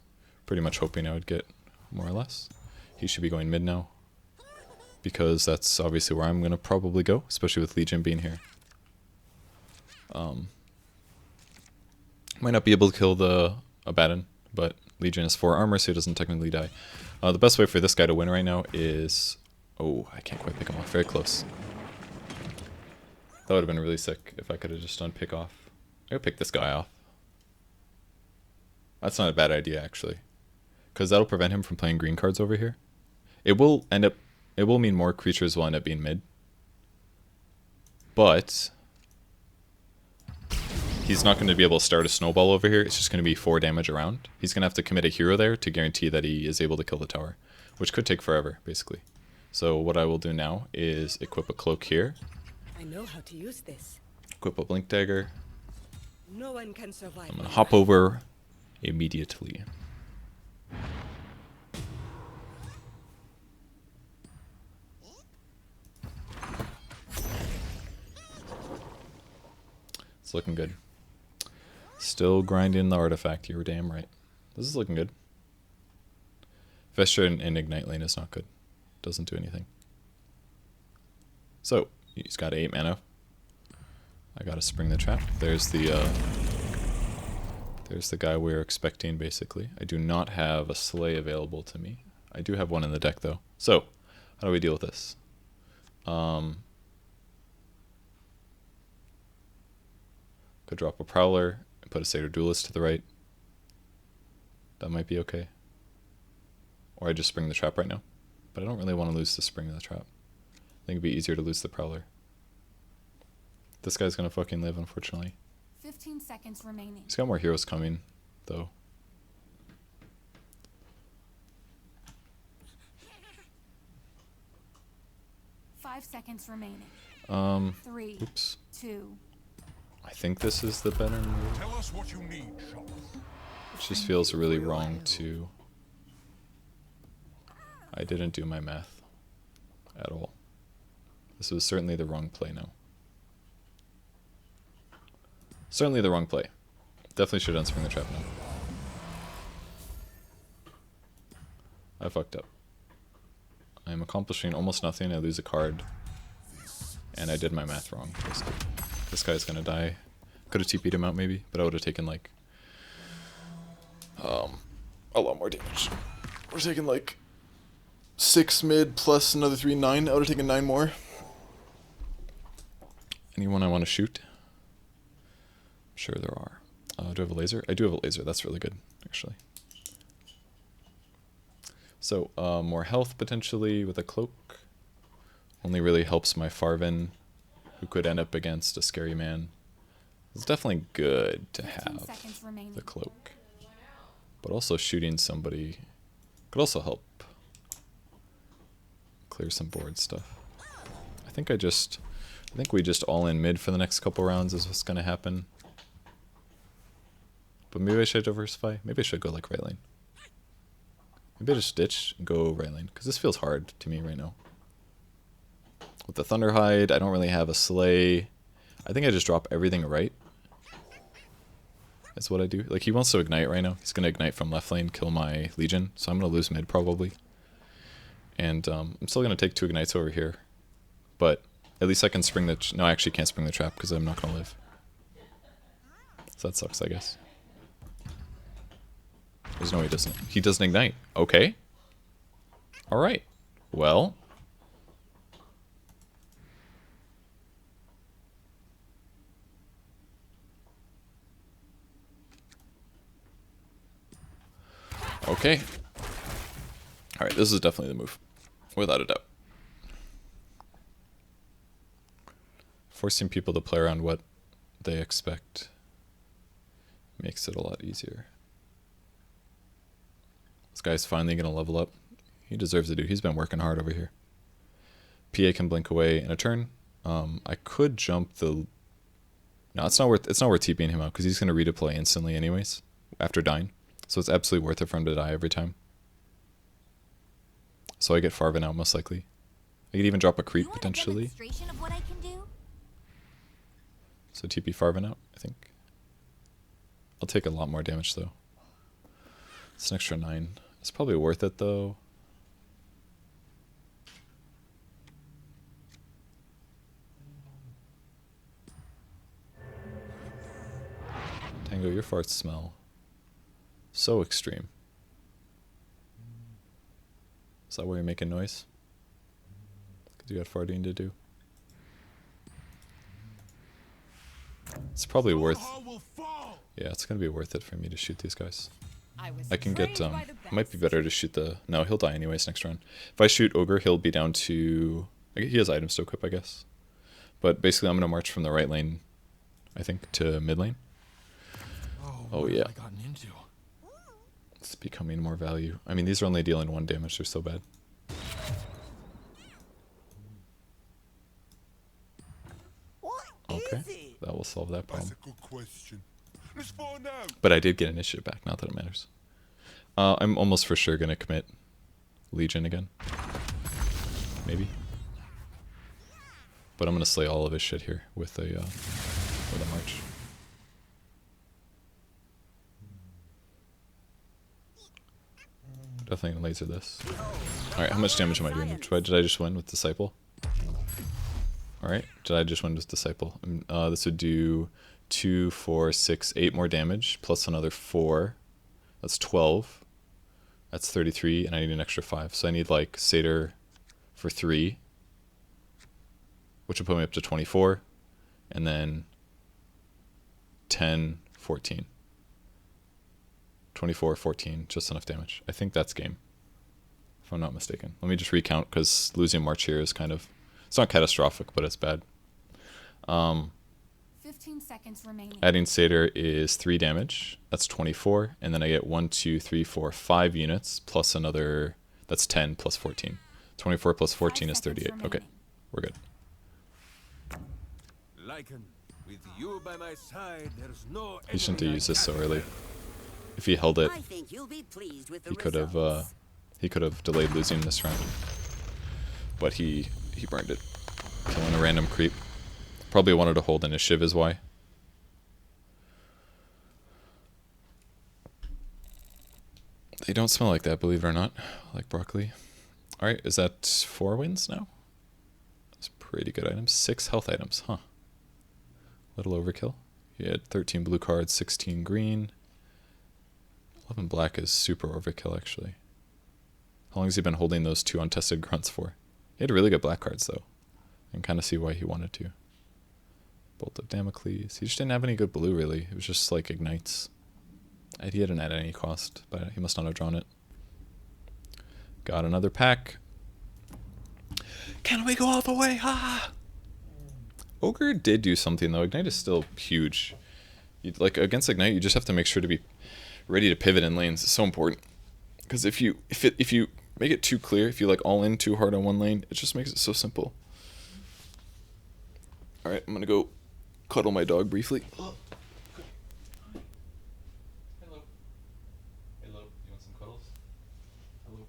pretty much hoping I would get, more or less. He should be going mid now, because that's obviously where I'm going to probably go, especially with Legion being here. Might not be able to kill the Abaddon, but Legion is 4 armor, so he doesn't technically die. The best way for this guy to win right now is... Oh, I can't quite pick him off. Very close. That would have been really sick if I could have just done pick off. I could pick this guy off. That's not a bad idea, actually, because that'll prevent him from playing green cards over here. It will mean more creatures will end up being mid, but he's not going to be able to start a snowball over here. It's just going to be 4 damage around. He's going to have to commit a hero there to guarantee that he is able to kill the tower, which could take forever, basically. So what I will do now is equip a cloak here, I know how to use this. equip a blink dagger. No one can survive. I'm going to hop over immediately. It's looking good. Still grinding the artifact, you were damn right. This is looking good. Vesture in Ignite lane is not good. Doesn't do anything. So, he's got 8 mana. I gotta Spring the Trap. There's the guy we're expecting, basically. I do not have a Slay available to me. I do have one in the deck, though. So, how do we deal with this? Could drop a Prowler and put a Satyr Duelist to the right. That might be okay. Or I just Spring the Trap right now. But I don't really want to lose the Spring of the Trap. I think it'd be easier to lose the Prowler. This guy's gonna fucking live, unfortunately. 15 seconds remaining. He's got more heroes coming, though. Five seconds remaining. 3, Oops. 2, I think this is the better move. Tell us what you need, Shop. It just feels really wrong to... I didn't do my math at all. This was certainly the wrong play now. Certainly the wrong play. Definitely should unspring the trap now. I fucked up. I'm accomplishing almost nothing. I lose a card. And I did my math wrong, basically. This guy's gonna die. Could have TP'd him out maybe, but I would have taken like a lot more damage. We're taking like 6 mid plus another 3, 9. I would have taken 9 more. Anyone I want to shoot? I'm sure there are. Do I have a laser? I do have a laser. That's really good, actually. So, more health potentially with a cloak. Only really helps my Farvin, who could end up against a scary man. It's definitely good to have the cloak. But also shooting somebody could also help clear some board stuff. I think we just all in mid for the next couple rounds is what's gonna happen. But maybe I should diversify. Maybe I should go like right lane. Maybe I just ditch and go right lane, because this feels hard to me right now. With the Thunderhide, I don't really have a Slay. I think I just drop everything right. That's what I do. Like, he wants to ignite right now. He's going to ignite from left lane, kill my Legion, so I'm going to lose mid probably. And I'm still going to take 2 ignites over here. But at least I can spring the... No, I actually can't spring the trap because I'm not going to live. So that sucks, I guess. There's no way he doesn't. He doesn't ignite. Okay. Alright. Well. Okay. Alright, this is definitely the move. Without a doubt. Forcing people to play around what they expect makes it a lot easier. This guy's finally going to level up. He deserves it, dude. He's been working hard over here. PA can blink away in a turn. I could jump the... No, it's not worth TPing him out because he's going to redeploy instantly anyways after dying. So it's absolutely worth it for him to die every time. So I get Farvin out most likely. I could even drop a creep potentially. Of what I can do? So TP Farvin out, I think. I'll take a lot more damage though. It's an extra 9. It's probably worth it though. Tango, your farts smell so extreme. Is that why you're making noise? Because you got farting to do? It's probably worth... Yeah, it's going to be worth it for me to shoot these guys. I can get... it might be better to shoot the... No, he'll die anyways next round. If I shoot Ogre, he'll be down to... He has items to equip, I guess. But basically, I'm going to march from the right lane, I think, to mid lane. Oh yeah. It's becoming more value. I mean, these are only dealing 1 damage. They're so bad. Okay, that will solve that problem. That's a good question. Let's find out. But I did get initiative back. Not that it matters. I'm almost for sure gonna commit Legion again. Maybe. But I'm gonna slay all of his shit here with a march. Definitely gonna laser this. Alright, how much damage am I doing? Did I just win with Disciple? Alright, did I just win with Disciple? This would do 2, 4, 6, 8 more damage, plus another 4. That's 12. That's 33, and I need an extra 5. So I need like Satyr for 3, which will put me up to 24, and then 10, 14. 24, 14, just enough damage. I think that's game, if I'm not mistaken. Let me just recount, because losing March here is kind of... It's not catastrophic, but it's bad. 15 seconds remaining. Adding Satyr is 3 damage. That's 24, and then I get 1, 2, 3, 4, 5 units, plus another... That's 10 plus 14. 24 plus 14 is 38. Okay, we're good. Lycan, With you by my side, there's no He shouldn't have enemy used I this so can't early. handle. If he held it, I think you'll be pleased with the he could have results. he could have delayed losing this round. But he burned it, killing a random creep. Probably wanted to hold in his shiv is why. They don't smell like that, believe it or not, like broccoli. All right, is that 4 wins now? That's pretty good items. 6 health items, huh? Little overkill. He had 13 blue cards, 16 green. 11 black is super overkill, actually. How long has he been holding those 2 untested grunts for? He had really good black cards, though. I can kind of see why he wanted to. Bolt of Damocles. He just didn't have any good blue, really. It was just like ignites. He didn't at any cost, but he must not have drawn it. Got another pack. Can we go all the way? Ha! Ogre did do something, though. Ignite is still huge. Like, against Ignite, you just have to make sure to be ready to pivot in lanes. It's so important. Because if you make it too clear, if you like all in too hard on one lane, it just makes it so simple. Alright, I'm gonna go cuddle my dog briefly. Hello. Hello. You want some cuddles? Hello.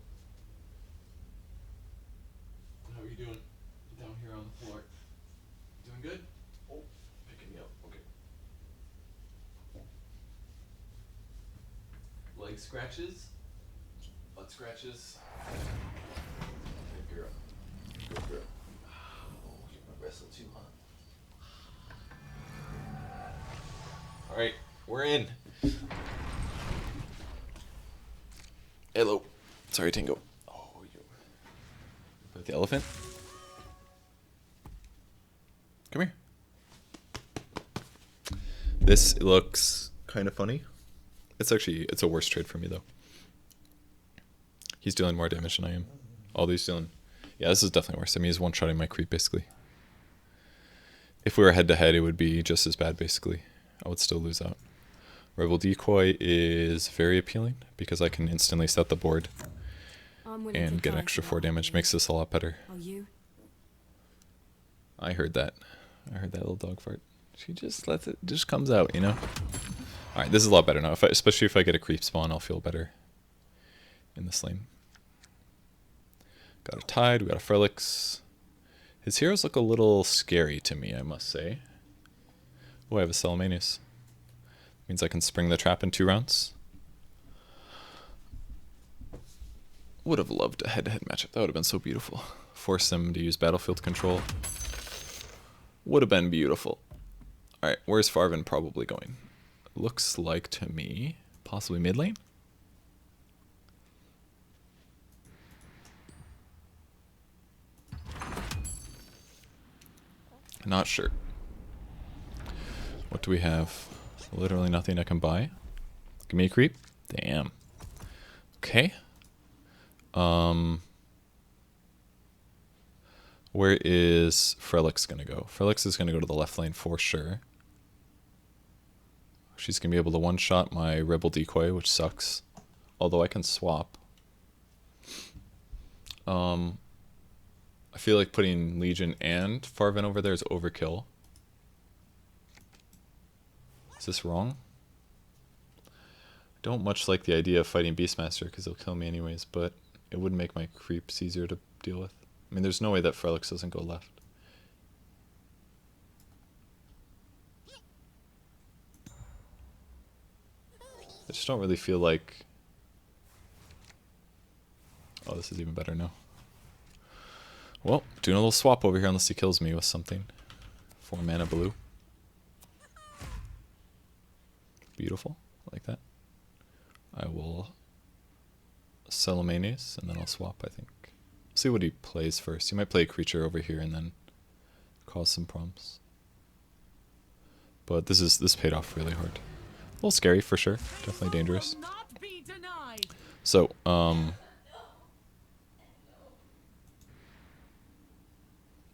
How are you doing? Down here on the floor. Doing good? Oh, picking me up. Okay. Leg scratches. Butt scratches. Good girl. Good girl. Oh, you want to wrestle too, huh? Alright, we're in. Hello. Sorry, Tingo. Oh, you. With the elephant? Come here. This looks kind of funny. It's a worse trade for me, though. He's dealing more damage than I am. All these dealing... Yeah, this is definitely worse. I mean, he's one-shotting my creep, basically. If we were head-to-head, it would be just as bad, basically. I would still lose out. Rebel Decoy is very appealing, because I can instantly set the board and get extra 4 damage. Makes this a lot better. Are you? I heard that. I heard that little dog fart. She just lets it... just comes out, you know? Alright, this is a lot better now. Especially if I get a creep spawn, I'll feel better in this lane. Got a Tide, we got a Frelix. His heroes look a little scary to me, I must say. Oh, I have a Salamanius. Means I can spring the trap in 2 rounds. Would have loved a head-to-head matchup. That would have been so beautiful. Force him to use battlefield control. Would have been beautiful. Alright, where's Farvin probably going? Looks like to me, possibly mid lane? Not sure. What do we have? Literally nothing I can buy. Give me a creep? Damn. Okay. Where is Frelix gonna go? Frelix is gonna go to the left lane for sure. She's gonna be able to one-shot my Rebel Decoy, which sucks. Although I can swap. I feel like putting Legion and Farvin over there is overkill. Is this wrong? I don't much like the idea of fighting Beastmaster because he'll kill me anyways, but it would make my creeps easier to deal with. I mean, there's no way that Frelix doesn't go left. I just don't really feel like... Oh, this is even better now. Well, doing a little swap over here unless he kills me with something. 4 mana blue. Beautiful. Like that. I will sell a Mayonnaise and then I'll swap, I think. See what he plays first. He might play a creature over here and then cause some problems. But this paid off really hard. A little scary for sure. Definitely dangerous. So,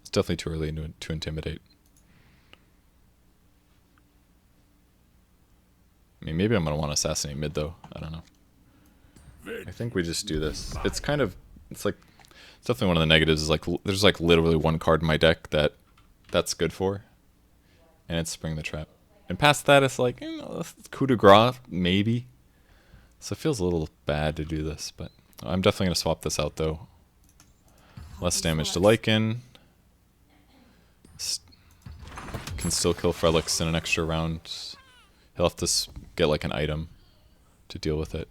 it's definitely too early to intimidate. I mean, maybe I'm going to want to assassinate mid, though. I don't know. I think we just do this. It's kind of... It's like... It's definitely one of the negatives is, like, there's, like, literally one card in my deck that's good for. and it's spring the trap. And past that, it's like, coup de grace, maybe. So it feels a little bad to do this, but I'm definitely going to swap this out, though. Less damage to Lycan. Can still kill Frelix in an extra round. He'll have to get like an item to deal with it.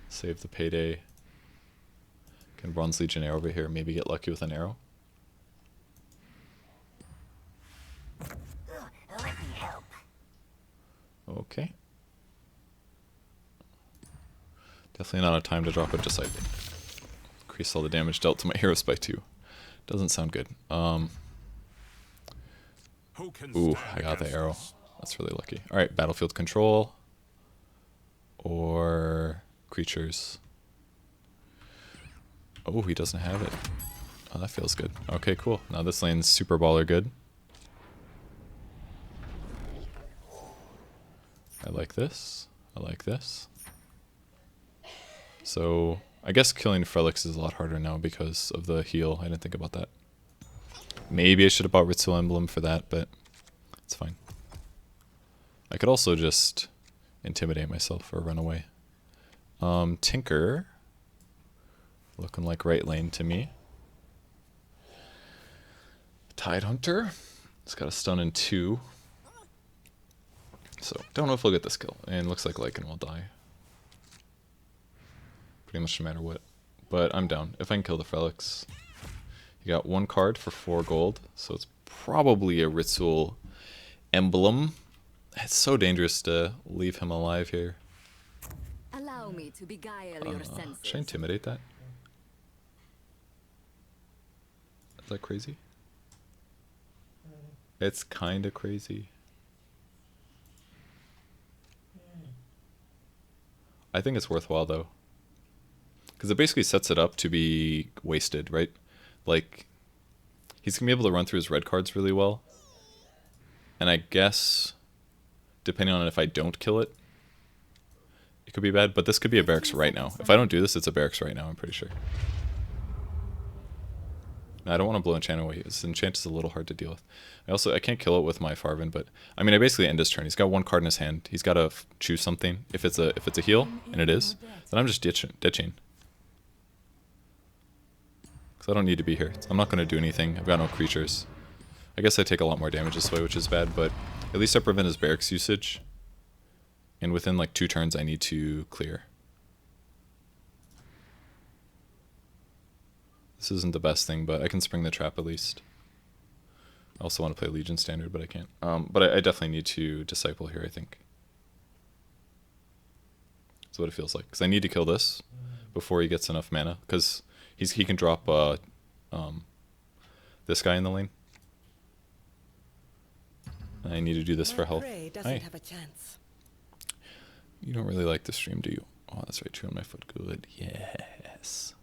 Save the payday. Can Bronze Legionnaire over here maybe get lucky with an arrow? Let me help. Okay. Definitely not a time to drop a Disciple. Increase all the damage dealt to my heroes by 2. Doesn't sound good. Who can Ooh, stand I got the against arrow. us? That's really lucky. Alright, battlefield control. Or creatures. Oh, he doesn't have it. Oh, that feels good. Okay, cool. Now this lane's super baller good. I like this. I like this. So, I guess killing Frelix is a lot harder now because of the heal. I didn't think about that. Maybe I should have bought Ritual Emblem for that, but it's fine. I could also just intimidate myself or run away. Tinker. Looking like right lane to me. Tidehunter. It's got a stun in 2. So, don't know if we'll get this kill. And looks like Lycan will die. Pretty much no matter what. But I'm down. If I can kill the Frelix. You got 1 card for 4 gold. So it's probably a Ritual Emblem. It's so dangerous to leave him alive here. Allow me to beguile your senses. Should I intimidate that? Is that crazy? It's kinda crazy. I think it's worthwhile though. Because it basically sets it up to be wasted, right? Like, he's going to be able to run through his red cards really well. And I guess, depending on if I don't kill it, it could be bad. But this could be a barracks right now. If I don't do this, it's a barracks right now, I'm pretty sure. Now, I don't want to blow enchant away. This enchant is a little hard to deal with. I can't kill it with my Farvin, but I mean, I basically end his turn. He's got 1 card in his hand. He's got to choose something. If it's a heal, and it is, then I'm just ditching. Because I don't need to be here. I'm not going to do anything. I've got no creatures. I guess I take a lot more damage this way, which is bad, but at least I prevent his barracks usage. And within like 2 turns, I need to clear. This isn't the best thing, but I can spring the trap at least. I also want to play Legion Standard, but I can't. But I definitely need to Disciple here, I think. That's what it feels like. Because I need to kill this before he gets enough mana. Because he can drop this guy in the lane. And I need to do this for health. Doesn't have a chance. You don't really like the stream, do you? Oh, that's right. Chew on my foot. Good. Yes.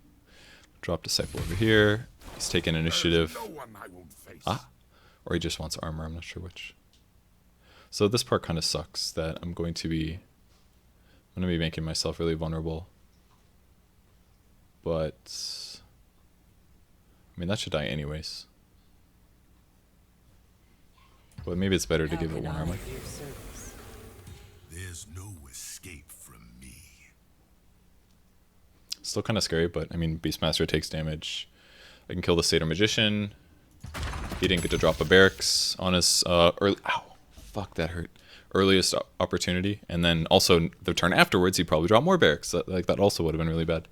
Drop Disciple over here. He's taking initiative. No one I won't face. Ah. Or he just wants armor. I'm not sure which. So this part kind of sucks that I'm going to be making myself really vulnerable. But I mean, that should die anyways. But maybe it's better to give it 1 armor. There's no escape from me. Still kind of scary, but I mean, Beastmaster takes damage. I can kill the Satyr Magician. He didn't get to drop a barracks on his early. Ow, fuck, that hurt. Earliest opportunity, and then also the turn afterwards, he probably dropped more barracks. That also would have been really bad.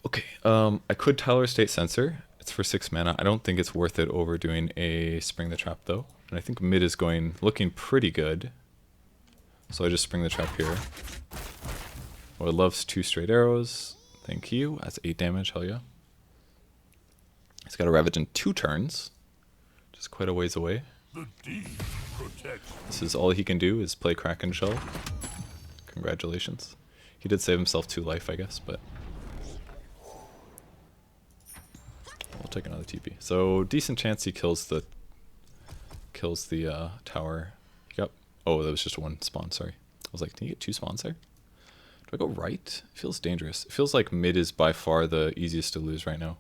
Okay, I could Tyler State Censor. It's for 6 mana. I don't think it's worth it over doing a Spring the Trap though, and I think mid is looking pretty good. So I just Spring the Trap here. Oh, it loves 2 straight arrows. Thank you. That's 8 damage. Hell yeah. He's got a Ravage in 2 turns, which is quite a ways away. The deed protects. This is all he can do is play Kraken Shell. Congratulations. He did save himself 2 life, I guess, but we'll take another TP. So decent chance he kills the tower. Yep. Oh, that was just 1 spawn. Sorry. I was like, can you get 2 spawns there? Do I go right? It feels dangerous. It feels like mid is by far the easiest to lose right now.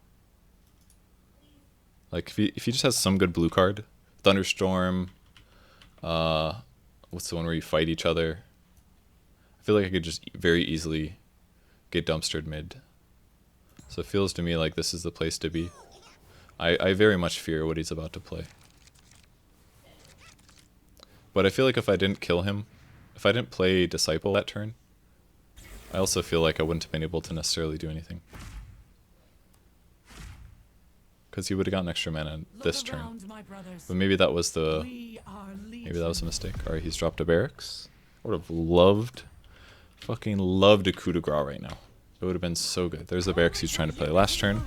Like if he just has some good blue card, Thunderstorm. What's the one where you fight each other? I feel like I could just very easily get dumpstered mid. So it feels to me like this is the place to be. I very much fear what he's about to play. But I feel like if I didn't kill him, if I didn't play Disciple that turn, I also feel like I wouldn't have been able to necessarily do anything. Because he would have gotten extra mana this turn. But maybe that was the... Maybe that was a mistake. Alright, he's dropped a barracks. I would have loved... Fucking loved a coup de grace right now. It would have been so good. There's the barracks he's trying to play last turn.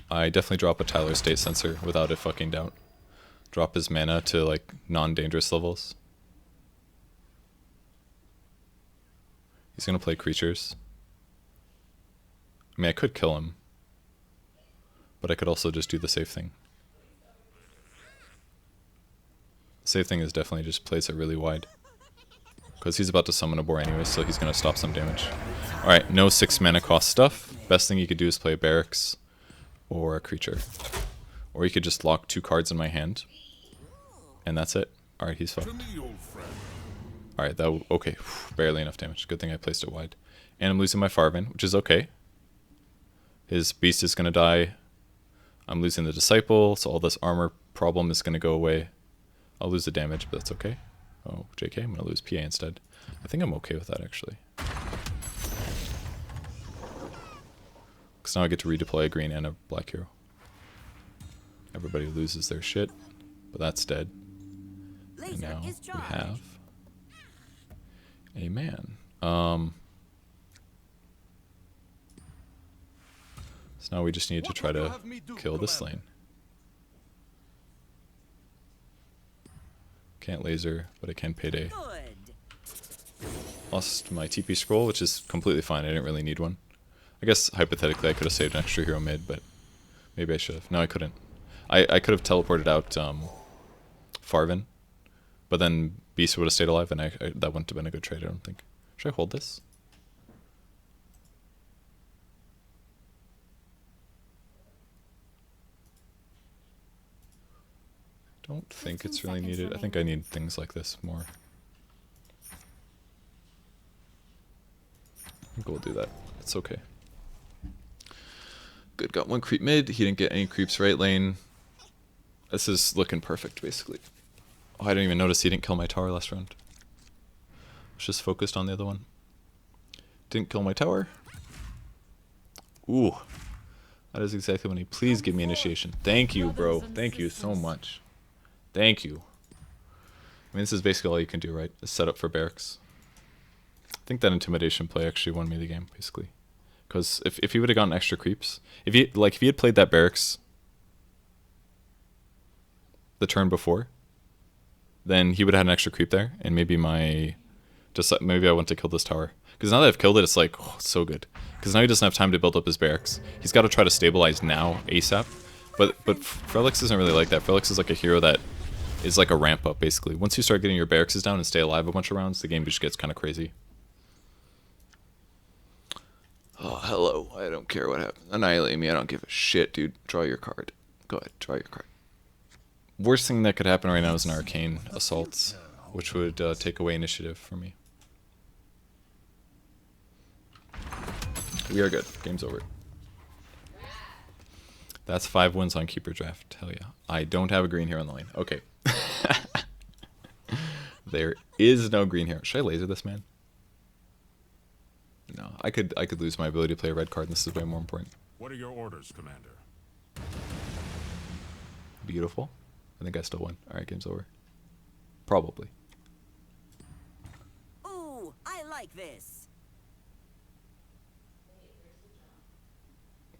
I definitely drop a Tyler State Sensor without a fucking doubt. Drop his mana to like non-dangerous levels. He's gonna play creatures. I mean, I could kill him, but I could also just do the safe thing. The safe thing is definitely just plays it really wide. Because he's about to summon a boar anyway, so he's gonna stop some damage. Alright, no 6 mana cost stuff. Best thing you could do is play a barracks or a creature. Or you could just lock 2 cards in my hand. And that's it. Alright, he's fucked. Alright, that okay. Barely enough damage. Good thing I placed it wide. And I'm losing my Farvin, which is okay. His beast is gonna die. I'm losing the Disciple, so all this armor problem is gonna go away. I'll lose the damage, but that's okay. Oh, JK, I'm gonna lose PA instead. I think I'm okay with that actually. Because now I get to redeploy a green and a black hero. Everybody loses their shit, but that's dead. And now we have a man. So now we just need to try to kill this lane. Can't laser, but I can payday. Lost my TP scroll, which is completely fine. I didn't really need one. I guess hypothetically I could have saved an extra hero mid, but maybe I should have. No, I couldn't. I could have teleported out Farvin, but then Beast would have stayed alive, and that wouldn't have been a good trade, I don't think. Should I hold this? Don't think it's really needed. I think I need things like this more. I think we'll do that. It's okay. Good, got 1 creep mid. He didn't get any creeps right lane. This is looking perfect, basically. Oh, I didn't even notice he didn't kill my tower last round. I was just focused on the other one. Didn't kill my tower. Ooh. That is exactly when he... Please give me initiation. Thank you, bro. Thank you so much. Thank you. I mean, this is basically all you can do, right? Is set up for barracks. I think that intimidation play actually won me the game, basically. Because if he would have gotten extra creeps... If he had played that barracks the turn before, then he would have had an extra creep there, and maybe maybe I want to kill this tower. Because now that I've killed it, it's like, oh, it's so good. Because now he doesn't have time to build up his barracks. He's got to try to stabilize now, ASAP. But Frelix isn't really like that. Frelix is like a hero that is like a ramp up, basically. Once you start getting your barracks down and stay alive a bunch of rounds, the game just gets kind of crazy. Oh, hello. I don't care what happens. Annihilate me. I don't give a shit, dude. Draw your card. Go ahead. Draw your card. Worst thing that could happen right now is an Arcane Assault, which would take away initiative from me. We are good. Game's over. That's 5 wins on Keeper Draft. Hell yeah. I don't have a green hero on the lane. Okay. There is no green hero. Should I laser this man? No. I could lose my ability to play a red card, and this is way more important. What are your orders, Commander? Beautiful. I think I still won. Alright, game's over. Probably. Ooh, I like this.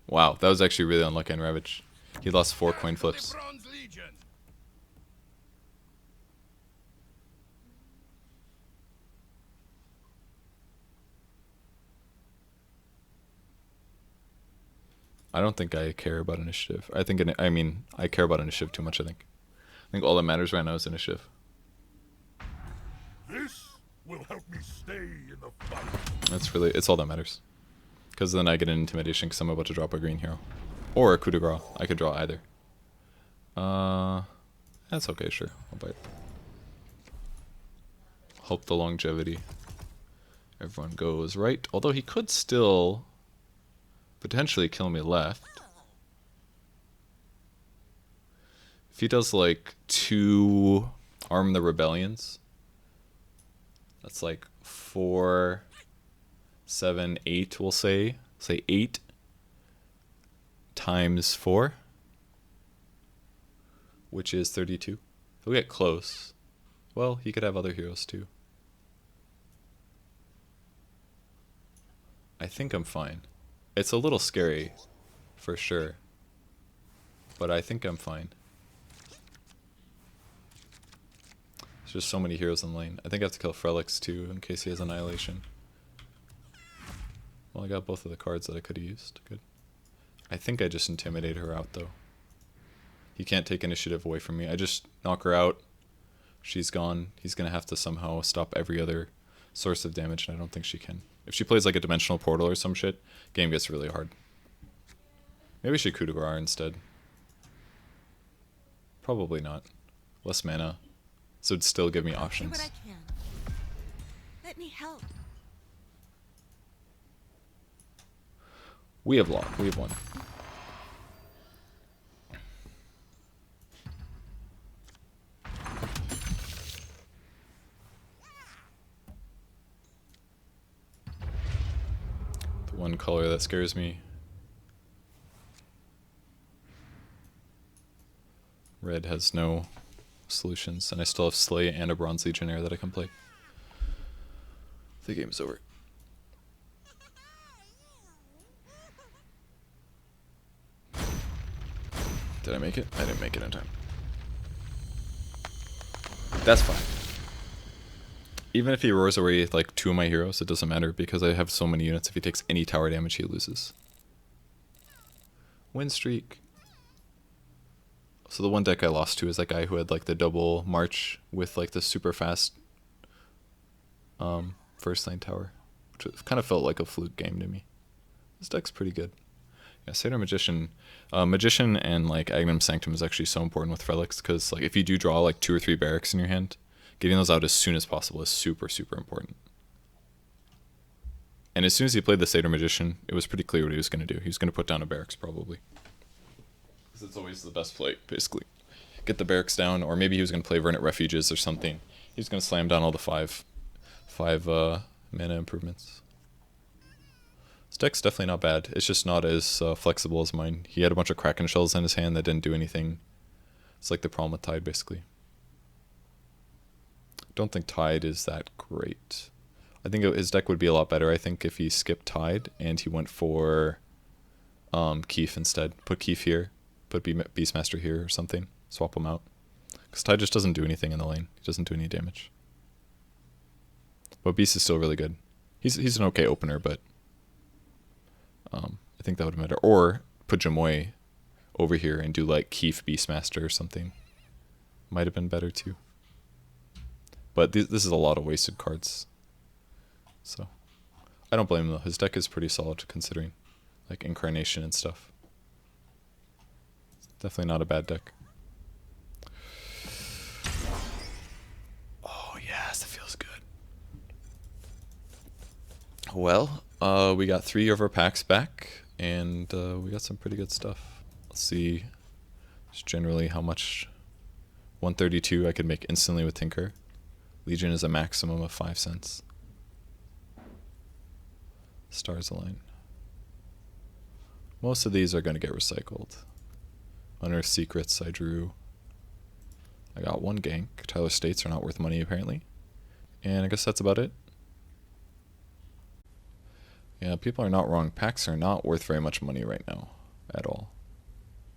Wow, that was actually really unlucky on Ravage. He lost 4 coin flips. I don't think I care about initiative. I care about initiative too much, I think all that matters right now is initiative. This will help me stay in the fight. It's all that matters. Because then I get an intimidation because I'm about to drop a green hero. Or a coup de grace. I could draw either. That's okay, sure. I'll bite. Hope the longevity. Everyone goes right. Although he could still potentially kill me left. If he does like 2 Arm the Rebellions, that's like 4, 7, 8, we'll say. Say 8 times 4, which is 32. He'll get close. Well, he could have other heroes too. I think I'm fine. It's a little scary, for sure. But I think I'm fine. There's just so many heroes in lane. I think I have to kill Frelix too, in case he has Annihilation. Well, I got both of the cards that I could have used. Good. I think I just intimidate her out, though. He can't take initiative away from me. I just knock her out. She's gone. He's going to have to somehow stop every other source of damage, and I don't think she can. If she plays like a Dimensional Portal or some shit, game gets really hard. Maybe she coup de grace instead. Probably not. Less mana. So it'd still give me Do options. what I can. Let me help. We have lock. We have won. The one color that scares me. Red has no solutions, and I still have Slay and a Bronze Legionnaire that I can play. The game's over. Did I make it? I didn't make it in time. That's fine. Even if he roars away like 2 of my heroes, it doesn't matter because I have so many units. If he takes any tower damage, he loses. Win streak. So the one deck I lost to is that guy who had like the double march with like the super fast first lane tower, which kind of felt like a fluke game to me. This deck's pretty good. Yeah, Satyr Magician. Magician and like Agnum Sanctum is actually so important with Frelix because like if you do draw like 2 or 3 barracks in your hand, getting those out as soon as possible is super, super important. And as soon as he played the Satyr Magician, it was pretty clear what he was going to do. He was going to put down a barracks probably. Because it's always the best play, basically. Get the barracks down, or maybe he was going to play Vernet Refuges or something. He was going to slam down all the five mana improvements. This deck's definitely not bad. It's just not as flexible as mine. He had a bunch of Kraken shells in his hand that didn't do anything. It's like the problem with Tide, basically. Don't think Tide is that great. I think his deck would be a lot better, I think, if he skipped Tide and he went for Keef instead. Put Keef here. Put Beastmaster here or something. Swap them out. Because Tide just doesn't do anything in the lane. He doesn't do any damage. But Beast is still really good. He's an okay opener, but I think that would matter. Or put Jamoy over here and do like Keef Beastmaster or something. Might have been better too. But this is a lot of wasted cards. So I don't blame him though. His deck is pretty solid considering like Incarnation and stuff. Definitely not a bad deck. Oh yes, that feels good. Well, we got 3 of our packs back, and we got some pretty good stuff. Let's see just generally how much. 132 I could make instantly with Tinker. Legion is a maximum of 5 cents. Stars align. Most of these are going to get recycled. Unearthed Secrets I drew. I got 1 gank. Tyler States are not worth money apparently. And I guess that's about it. Yeah, people are not wrong. Packs are not worth very much money right now. At all.